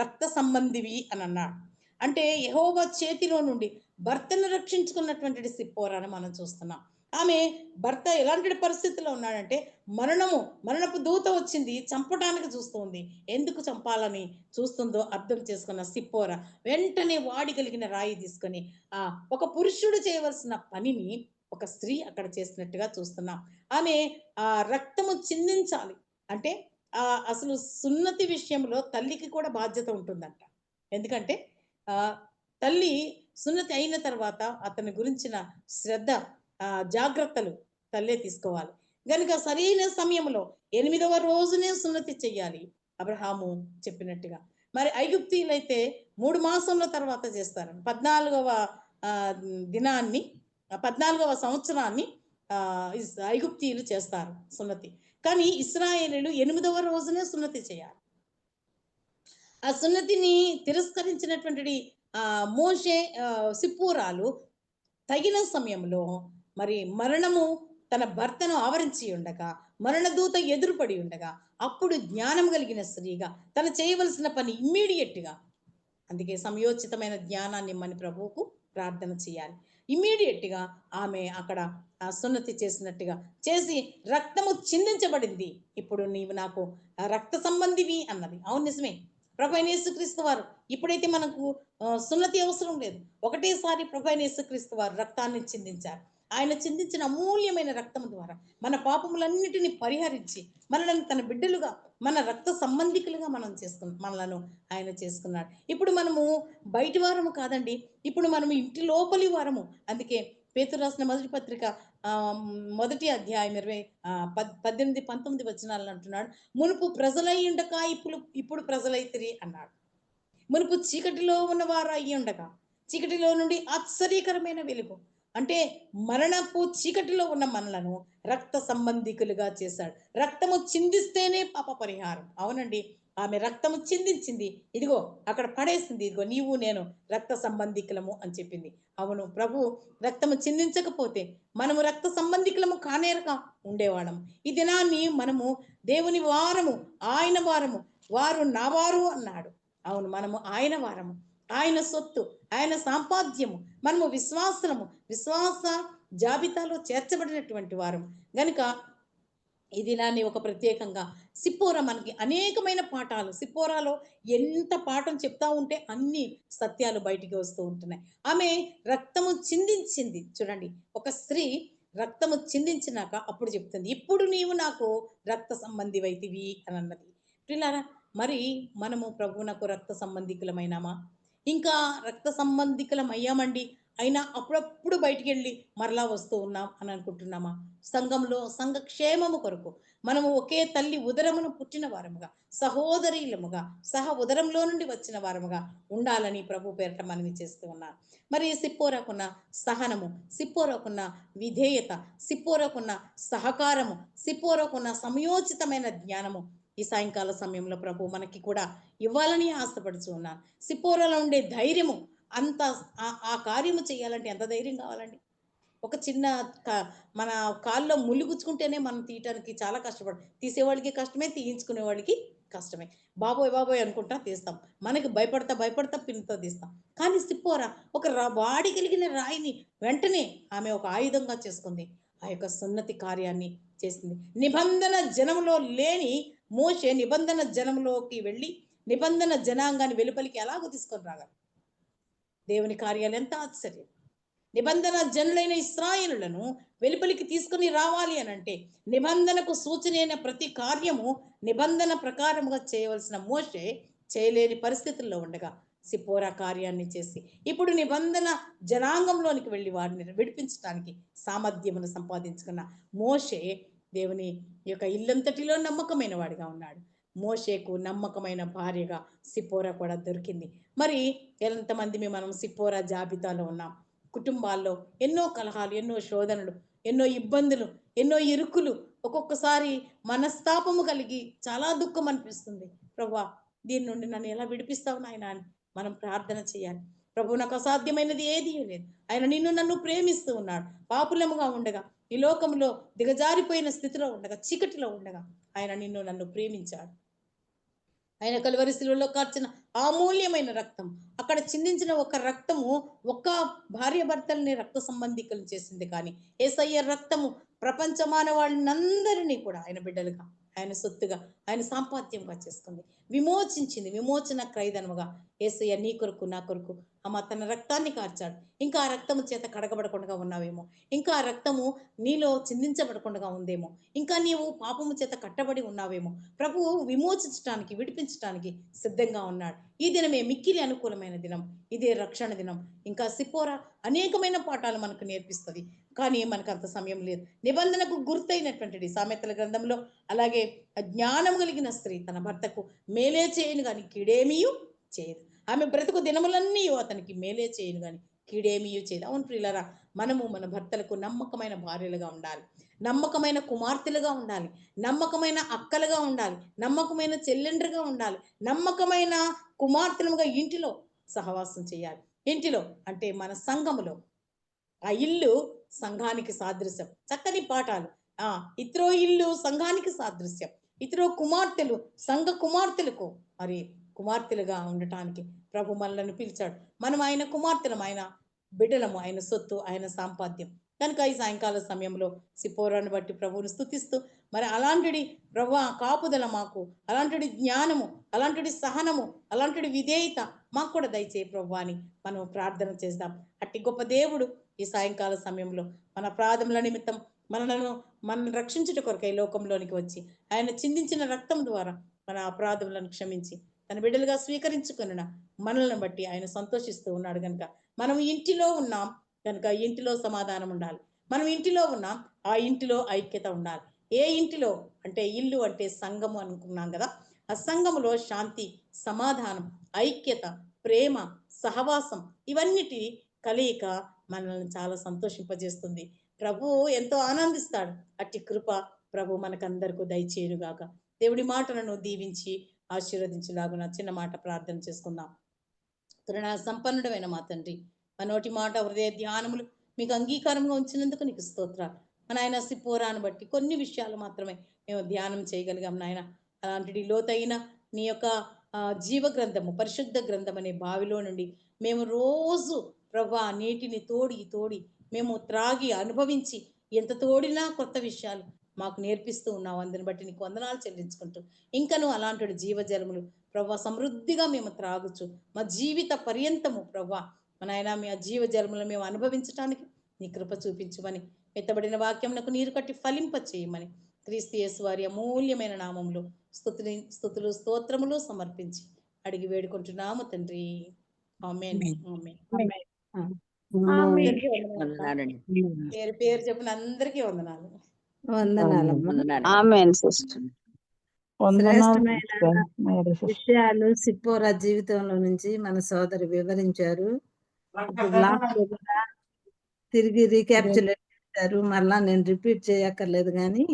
రక్త సంబంధివి అని అన్నాడు. అంటే యెహోవా చేతిలో నుండి భర్తను రక్షించుకున్నటువంటి సిప్పోరాను మనం చూస్తున్నాం. ఆమె భర్త ఎలాంటి పరిస్థితిలో ఉన్నాడంటే మరణపు దూత వచ్చింది, చంపడానికి చూస్తుంది. ఎందుకు చంపాలని చూస్తుందో అర్థం చేసుకున్న సిప్పోరా వెంటనే వాడిగలిగిన రాయి తీసుకొని ఒక పురుషుడు చేయవలసిన పనిని ఒక స్త్రీ అక్కడ చేసినట్టుగా చూస్తున్నాం. ఆమె రక్తము చిందించాలి అంటే అసలు సున్నతి విషయంలో తల్లికి కూడా బాధ్యత ఉంటుందంట. ఎందుకంటే తల్లి సున్నతి అయిన తర్వాత అతని గురించిన శ్రద్ధ, జాగ్రత్తలు తల్లే తీసుకోవాలి. గనుక సరైన సమయంలో 8వ రోజునే సున్నతి చెయ్యాలి అబ్రహాము చెప్పినట్టుగా. మరి ఐగుప్తీయులైతే 3 మాసంల తర్వాత చేస్తారు. 14వ సంవత్సరాన్ని ఐగుప్తీయులు చేస్తారు సున్నతి. కానీ ఇశ్రాయేలీయులు 8వ రోజునే సున్నతి చేయాలి. ఆ సున్నతిని తిరస్కరించినటువంటి మోషే, సిప్పోరాలు తగిన సమయంలో మరి మరణము తన భర్తను ఆవరించి ఉండగా, మరణదూత ఎదురుపడి ఉండగా, అప్పుడు జ్ఞానం కలిగిన స్త్రీగా తను చేయవలసిన పని ఇమ్మీడియట్గా, అందుకే సమయోచితమైన జ్ఞానాన్ని మన ప్రభువుకు ప్రార్థన చేయాలి. ఇమ్మీడియట్గా ఆమె అక్కడ సున్నతి చేసినట్టుగా చేసి రక్తము చిందించబడింది. ఇప్పుడు నీవు నాకు రక్త సంబంధివి అన్నది. అవును, నిజమే. ప్రభు అయిన యేసుక్రీస్తు వారు ఇప్పుడైతే మనకు సున్నతి అవసరం లేదు. ఒకటేసారి ప్రభు అయిన యేసుక్రీస్తు వారు రక్తాన్ని చిందించారు. ఆయన చిందించిన అమూల్యమైన రక్తం ద్వారా మన పాపములన్నిటిని పరిహరించి మనల్ని తన బిడ్డలుగా, మన రక్త సంబంధికులుగా మనలను ఆయన చేసుకున్నాడు. ఇప్పుడు మనము బయటి వారము కాదండి, ఇప్పుడు మనము ఇంటి లోపలి వారము. అందుకే పేతురు రాసిన మొదటి పత్రిక 1వ అధ్యాయం 18-19 వచనాలను అంటున్నాడు, మునుపు ప్రజలై ఉండక ఇప్పుడు ప్రజలైతిరి అన్నాడు. మునుపు చీకటిలో ఉన్నవారు అయ్యి ఉండగా చీకటిలో నుండి ఆశ్చర్యకరమైన వెలుగు, అంటే మరణపు చీకటిలో ఉన్న మనలను రక్త సంబంధికులుగా చేశాడు. రక్తము చిందిస్తేనే పాప పరిహారం. అవునండి, ఆమె రక్తము చిందించింది, ఇదిగో అక్కడ పడేసింది, ఇదిగో నీవు నేను రక్త సంబంధికులము అని చెప్పింది. అవును, ప్రభు రక్తము చిందించకపోతే మనము రక్త సంబంధికులము కానేరగా ఉండేవాళ్ళం. ఈ దినాన్ని మనము దేవుని వారము, ఆయన వారము, వారు నా వారు అన్నాడు. అవును, మనము ఆయన వారము, ఆయన సొత్తు, ఆయన సంపాద్యము, మనము విశ్వాస జాబితాలో చేర్చబడినటువంటి వారం. గనుక ఈ దినాన్ని ఒక ప్రత్యేకంగా సిప్పోరా మనకి అనేకమైన పాఠాలు, సిప్పోరాలో ఎంత పాఠం చెప్తా ఉంటే అన్ని సత్యాలు బయటికి వస్తూ ఉంటున్నాయి. ఆమె రక్తము చిందించింది. చూడండి, ఒక స్త్రీ రక్తము చిందించినాక అప్పుడు చెప్తుంది, ఇప్పుడు నీవు నాకు రక్త సంబంధివైతివి అని అన్నది. పిల్లారా, మరి మనము ప్రభువునకు రక్త సంబంధికులమైనామా? ఇంకా రక్త సంబంధికులం అయ్యామండి అయినా అప్పుడప్పుడు బయటికి వెళ్ళి మరలా వస్తూ ఉన్నాం అని అనుకుంటున్నామా? సంఘంలో సంఘ క్షేమము కొరకు మనము ఒకే తల్లి ఉదరమును పుట్టిన వారముగా, సహోదరీలముగా, సహ ఉదరంలో నుండి వచ్చిన వారముగా ఉండాలని ప్రభు పేరట మనవి చేస్తూ ఉన్నాను. మరి సిప్పోరాకున్న సహనము, సిప్పోరాకున్న విధేయత, సిప్పోరాకున్న సహకారము, సిప్పోరాకున్న సమయోచితమైన జ్ఞానము ఈ సాయంకాల సమయంలో ప్రభు మనకి కూడా ఇవ్వాలని ఆశపడుతూ ఉన్నాను. సిప్పోరాలో ఉండే ధైర్యము, అంత ఆ కార్యము చేయాలంటే ఎంత ధైర్యం కావాలండి? ఒక చిన్న మన కాల్లో ముళ్ళు గుచ్చుకుంటేనే మనం తీయటానికి చాలా తీసేవాళ్ళకి కష్టమే, తీయించుకునే వాళ్ళకి కష్టమే. బాబోయ్ బాబోయ్ అనుకుంటా తీస్తాం. మనకి భయపడతా పిన్నుతో తీస్తాం. కానీ సిప్పోరా ఒక వాడి కలిగిన రాయిని వెంటనే ఆమె ఒక ఆయుధంగా చేసుకుంది. ఆ యొక్క సున్నతి కార్యాన్ని చేసింది. నిబంధన జనములో లేని మోషే నిబంధన జనంలోకి వెళ్ళి నిబంధన జనాంగాన్ని వెలుపలికి ఎలాగో తీసుకొని రాగలరు? దేవుని కార్యాలు ఎంత ఆశ్చర్యం! నిబంధన జనులైన ఇశ్రాయేలులను వెలుపలికి తీసుకుని రావాలి అని అంటే నిబంధనకు సూచన అయిన ప్రతి కార్యము నిబంధన ప్రకారముగా చేయవలసిన మోషే చేయలేని పరిస్థితుల్లో ఉండగా సిప్పోరా కార్యాన్ని చేసి ఇప్పుడు నిబంధన జనాంగంలోనికి వెళ్ళి వారిని విడిపించడానికి సామర్థ్యమును సంపాదించుకున్న మోషే దేవుని యొక్క ఇల్లంతటిలో నమ్మకమైన వాడిగా ఉన్నాడు. మోషేకు నమ్మకమైన భార్యగా సిప్పోరా కూడా దొరికింది. మరి ఎంతమంది మనం సిప్పోరా జాబితాలో ఉన్నాం? కుటుంబాల్లో ఎన్నో కలహాలు, ఎన్నో శోధనలు, ఎన్నో ఇబ్బందులు, ఎన్నో ఇరుకులు, ఒక్కొక్కసారి మనస్తాపము కలిగి చాలా దుఃఖం అనిపిస్తుంది. ప్రభువా, దీని నుండి నన్ను ఎలా విడిపిస్తావు నాయనా అని మనం ప్రార్థన చేయాలి. ప్రభు, నాకు అసాధ్యమైనది ఏదీ లేదు. ఆయన నిన్ను నన్ను ప్రేమిస్తూ ఉన్నాడు. పాపులముగా ఉండగా, ఈ లోకంలో దిగజారిపోయిన స్థితిలో ఉండగా, చీకటిలో ఉండగా ఆయన నిన్ను నన్ను ప్రేమించాడు. ఆయన కలువరి శిలువలో కార్చిన అమూల్యమైన రక్తం, అక్కడ చిందించిన ఒక రక్తము ఒక్క భార్య భర్తల్ని రక్త సంబంధికులు చేసింది. కానీ యేసయ్య రక్తము ప్రపంచ మానవాళ్ళనందరినీ కూడా ఆయన బిడ్డలుగా, ఆయన సొత్తుగా, ఆయన సాంపాద్యంగా చేసుకుంది, విమోచించింది. విమోచన క్రైదనముగా యేసయ్య నీ కొరకు నా కొరకు అమ్మ తన రక్తాన్ని కార్చాడు. ఇంకా ఆ రక్తము చేత కడగబడకుండా ఉన్నావేమో, ఇంకా ఆ రక్తము నీలో చిందించబడకుండా ఉందేమో, ఇంకా నీవు పాపము చేత కట్టబడి ఉన్నావేమో. ప్రభువు విమోచించడానికి, విడిపించడానికి సిద్ధంగా ఉన్నాడు. ఈ దినమే మిక్కిలి అనుకూలమైన దినం. ఇదే రక్షణ దినం. ఇంకా సిప్పోరా అనేకమైన పాఠాలు మనకు నేర్పిస్తుంది. కానీ మనకు అంత సమయం లేదు. నిబంధనకు గుర్తైనటువంటిది సామెతల గ్రంథంలో, అలాగే జ్ఞానం కలిగిన స్త్రీ తన భర్తకు మేలే చేయను కానీ కీడేమీయు చేయదు. ఆమె బ్రతుకు దినములన్నీ అతనికి మేలే చేయను కానీ కీడేమీయు చేయదు. అవును ప్రియులారా, మనము మన భర్తలకు నమ్మకమైన భార్యలుగా ఉండాలి, నమ్మకమైన కుమార్తెలుగా ఉండాలి, నమ్మకమైన అక్కలుగా ఉండాలి, నమ్మకమైన చెల్లెండ్రుగా ఉండాలి, నమ్మకమైన కుమార్తెలుగా ఇంటిలో సహవాసం చేయాలి. ఇంటిలో అంటే మన సంఘములో. ఆ ఇల్లు సంఘానికి సాదృశ్యం. చక్కని పాఠాలు. ఇతరో ఇల్లు సంఘానికి సాదృశ్యం. ఇతరో కుమార్తెలు సంఘ కుమార్తెలకు మరి కుమార్తెలుగా ఉండటానికి ప్రభు మనలను పిలిచాడు. మనం ఆయన కుమార్తెలం, ఆయన బిడ్డలము, ఆయన సొత్తు, ఆయన సాంపాద్యం. కనుక ఈ సాయంకాల సమయంలో సిప్పోరాను బట్టి ప్రభువును స్తుతిస్తూ, మరి అలాంటి ప్రభు కాపుదల మాకు, అలాంటి జ్ఞానము, అలాంటి సహనము, అలాంటి విధేయత మాకు కూడా దయచేయి ప్రభు అని మనం ప్రార్థన చేద్దాం. అట్టి గొప్ప దేవుడు ఈ సాయంకాల సమయంలో మన అపరాధముల నిమిత్తం మనల్ని రక్షించుట కొరకై లోకంలోనికి వచ్చి ఆయన చిందించిన రక్తం ద్వారా మన అపరాధములను క్షమించి తన బిడ్డలుగా స్వీకరించుకున్న మనల్ని బట్టి ఆయన సంతోషిస్తూ ఉన్నాడు. కనుక మనం ఇంటిలో ఉన్నాం కనుక ఇంటిలో సమాధానం ఉండాలి. మనం ఇంటిలో ఉన్నాం, ఆ ఇంటిలో ఐక్యత ఉండాలి. ఏ ఇంటిలో అంటే ఇల్లు అంటే సంఘము అనుకున్నాం కదా. ఆ సంఘములో శాంతి, సమాధానం, ఐక్యత, ప్రేమ, సహవాసం ఇవన్నిటి కలయిక మనల్ని చాలా సంతోషింపజేస్తుంది. ప్రభు ఎంతో ఆనందిస్తాడు. అట్టి కృప ప్రభు మనకందరికీ దయచేయునుగాక. దేవుడి మాటలను దీవించి ఆశీర్వదించులాగున చిన్న మాట ప్రార్థన చేసుకుందాం. కరుణా సంపన్నుడమైన మా తండ్రి, మా నోటి మాట హృదయ ధ్యానములు మీకు అంగీకారంగా ఉంచినందుకు నీకు స్తోత్రాలు. మన ఆయన సిప్పోరాను బట్టి కొన్ని విషయాలు మాత్రమే మేము ధ్యానం చేయగలిగాం నాయన. అలాంటి లోతైన నీ యొక్క జీవ గ్రంథము, పరిశుద్ధ గ్రంథం అనే బావిలో నుండి మేము రోజు ప్రభా నీటిని తోడి మేము త్రాగి అనుభవించి ఎంత తోడినా కొత్త విషయాలు మాకు నేర్పిస్తూ ఉన్నావు. అందుని బట్టి నీకు వందనాలు చెల్లించుకుంటూ ఇంకను అలాంటి జీవజలములు ప్రభా సమృద్ధిగా మేము త్రాగుచు మా జీవిత పర్యంతము ప్రభా మన ఆయన మీ జీవజలములు మేము అనుభవించడానికి నీ కృప చూపించమని, ఎత్తబడిన వాక్యమునకు నీరు కట్టి ఫలింప చేయమని క్రీస్తు యేసు వారి అమూల్యమైన నామములో స్తుతులు స్తోత్రములు సమర్పించి అడిగి వేడుకుంటున్నాము తండ్రి. ఆమేన్. ఆమేన్. అందరికీ వందనాలు. వందనాలండి. పేరు పేరు చెప్పిన అందరికీ వందనాలు. వందనాలమ్మా. వందనాలు. ఆమేన్ సిస్టర్. శ్రేష్టమైన విషయాలు సిప్పోరా జీవితంలో నుంచి మన సోదరి వివరించారు. ఇప్పుడు లాస్ట్ లో కూడా తిరిగి రీక్యాప్చులేట్ చేశారు. మళ్ళా నేను రిపీట్ చేయక్కర్లేదు కానీ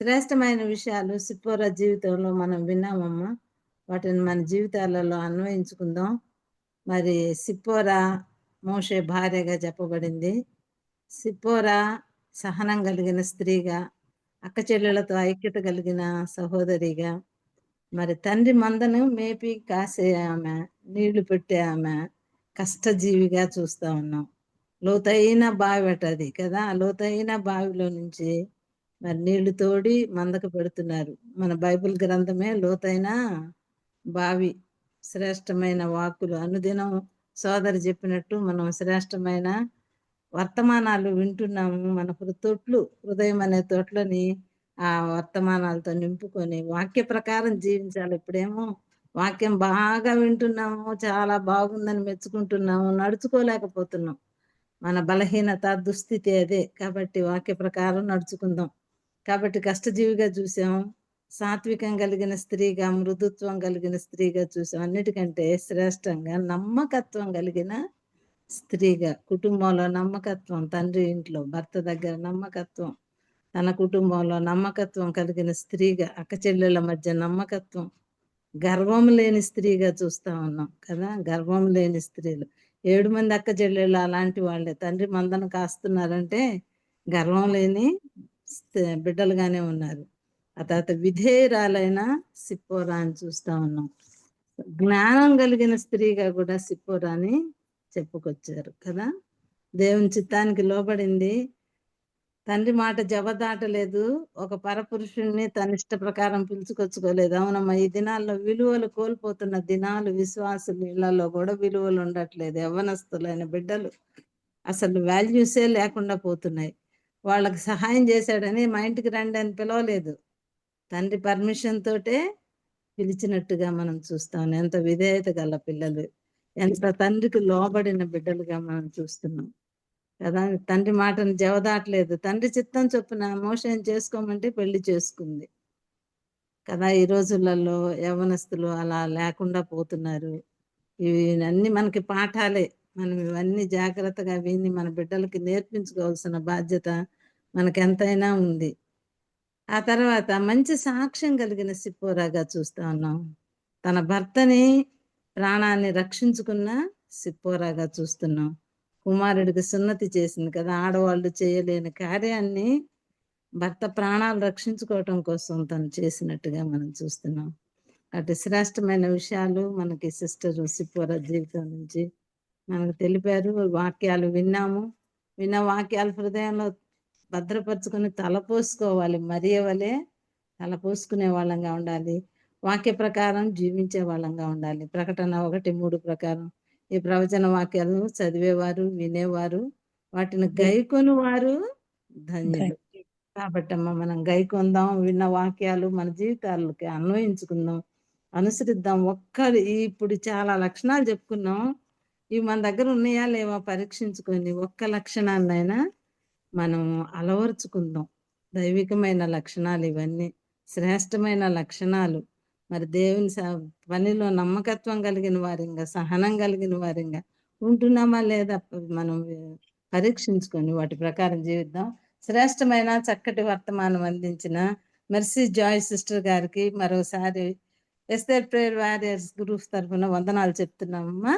శ్రేష్టమైన విషయాలు సిప్పోరా జీవితంలో మనం విన్నామమ్మా. వాటిని మన జీవితాలలో అన్వయించుకుందాం. మరి సిప్పోరా మోషే భార్యగా చెప్పబడింది. సిప్పోరా సహనం కలిగిన స్త్రీగా, అక్క చెల్లెలతో ఐక్యత కలిగిన సహోదరిగా, మరి తండ్రి మందను మేపి కాసే ఆమె, నీళ్లు పెట్టే ఆమె కష్టజీవిగా చూస్తా ఉన్నాం. లోతైన బావి అది కదా, లోతైన బావిలో నుంచి మరి నీళ్లు తోడి మందకు పెడుతున్నారు. మన బైబిల్ గ్రంథమే లోతైన బావి. శ్రేష్టమైన వాక్కులు అనుదినం సోదరి చెప్పినట్టు మనం శ్రేష్టమైన వర్తమానాలు వింటున్నాము. మన హృదయం అనే తొట్లని ఆ వర్తమానాలతో నింపుకొని వాక్య ప్రకారం జీవించాలి. ఇప్పుడేమో వాక్యం బాగా వింటున్నాము, చాలా బాగుందని మెచ్చుకుంటున్నాము, నడుచుకోలేకపోతున్నాం. మన బలహీనత దుస్థితి అదే. కాబట్టి వాక్య ప్రకారం నడుచుకుందాం. కాబట్టి కష్టజీవిగా చూసాం, సాత్వికం కలిగిన స్త్రీగా, మృదుత్వం కలిగిన స్త్రీగా చూసాం. అన్నిటికంటే శ్రేష్టంగా నమ్మకత్వం కలిగిన స్త్రీగా, కుటుంబంలో నమ్మకత్వం, తండ్రి ఇంట్లో భర్త దగ్గర నమ్మకత్వం, తన కుటుంబంలో నమ్మకత్వం కలిగిన స్త్రీగా, అక్క చెల్లెళ్ళ మధ్య నమ్మకత్వం, గర్వం లేని స్త్రీగా చూస్తా ఉన్నాం కదా. గర్వం లేని స్త్రీలు 7 మంది అక్క చెల్లెళ్ళు అలాంటి వాళ్ళే. తండ్రి మందను కాస్తున్నారంటే గర్వం లేని బిడ్డలుగానే ఉన్నారు. ఆ తర్వాత విధేయురాలైన సిప్పోరా అని చూస్తా ఉన్నాం. జ్ఞానం కలిగిన స్త్రీగా కూడా సిప్పోరాని చెప్పుకొచ్చారు కదా. దేవుని చిత్తానికి లోబడింది, తండ్రి మాట జవదాటలేదు, ఒక పరపురుషుణ్ణి తన ఇష్ట ప్రకారం పిలుచుకొచ్చుకోలేదు. అవునమ్మా, ఈ దినాల్లో విలువలు కోల్పోతున్న దినాలు. విశ్వాసుల ఇళ్లలో కూడా విలువలు ఉండట్లేదు. యవ్వనస్తులైన బిడ్డలు అసలు వాల్యూసే లేకుండా పోతున్నాయి. వాళ్ళకి సహాయం చేశాడని మా ఇంటికి రండి అని పిలవలేదు, తండ్రి పర్మిషన్ తోటే పిలిచినట్టుగా మనం చూస్తాం. ఎంత విధేయత గల పిల్లలు, ఎంత తండ్రికి లోబడిన బిడ్డలుగా మనం చూస్తున్నాం కదా. తండ్రి మాటను జవదాటలేదు. తండ్రి చిత్తం చొప్పున మోషన్ చేసుకోమంటే పెళ్లి చేసుకుంది కదా. ఈ రోజులలో యవ్వనస్తులు అలా లేకుండా పోతున్నారు. ఇవి అన్ని మనకి పాఠాలే. మనం ఇవన్నీ జాగ్రత్తగా విని మన బిడ్డలకి నేర్పించుకోవాల్సిన బాధ్యత మనకెంతైనా ఉంది. ఆ తర్వాత మంచి సాక్ష్యం కలిగిన సిప్పోరాగా చూస్తా ఉన్నాం. తన భర్తని ప్రాణాన్ని రక్షించుకున్న సిప్పోరాగా చూస్తున్నాం. కుమారుడికి సున్నతి చేసింది కదా. ఆడవాళ్ళు చేయలేని కార్యాన్ని భర్త ప్రాణాలు రక్షించుకోవటం కోసం తను చేసినట్టుగా మనం చూస్తున్నాం. అటు శ్రేష్టమైన విషయాలు మనకి సిస్టర్ సిప్పోరా జీవితం నుంచి మనకు తెలిపారు. వాక్యాలు విన్నాము. విన్న వాక్యాలు హృదయంలో భద్రపరుచుకొని తలపోసుకోవాలి. మరియ వలె తలపోసుకునే వాళ్ళంగా ఉండాలి. వాక్య ప్రకారం జీవించే వాళ్ళంగా ఉండాలి. ప్రకటన 1:3 ప్రకారం ఈ ప్రవచన వాక్యాలు చదివేవారు, వినేవారు, వాటిని గైకొని వారు ధన్యులు. కాబట్టి అమ్మ, మనం గైకొందాం. విన్న వాక్యాలు మన జీవితాలకి అన్వయించుకుందాం, అనుసరిద్దాం. ఇప్పుడు చాలా లక్షణాలు చెప్పుకున్నాం. ఇవి మన దగ్గర ఉన్నాయా లేవా పరీక్షించుకొని ఒక్క లక్షణాన్నైనా మనం అలవరుచుకుందాం. దైవికమైన లక్షణాలు ఇవన్నీ, శ్రేష్టమైన లక్షణాలు. మరి దేవుని పనిలో నమ్మకత్వం కలిగిన వారింగా, సహనం కలిగిన వారింగా ఉంటున్నామా లేదా మనం పరీక్షించుకొని వాటి ప్రకారం జీవిద్దాం. శ్రేష్టమైన చక్కటి వర్తమానం అందించిన మెర్సీ జాయ్ సిస్టర్ గారికి మరోసారి ఎస్తేర్ ప్రేయర్ వారియర్స్ గ్రూప్ తరఫున వందనాలు చెప్తున్నామమ్మా.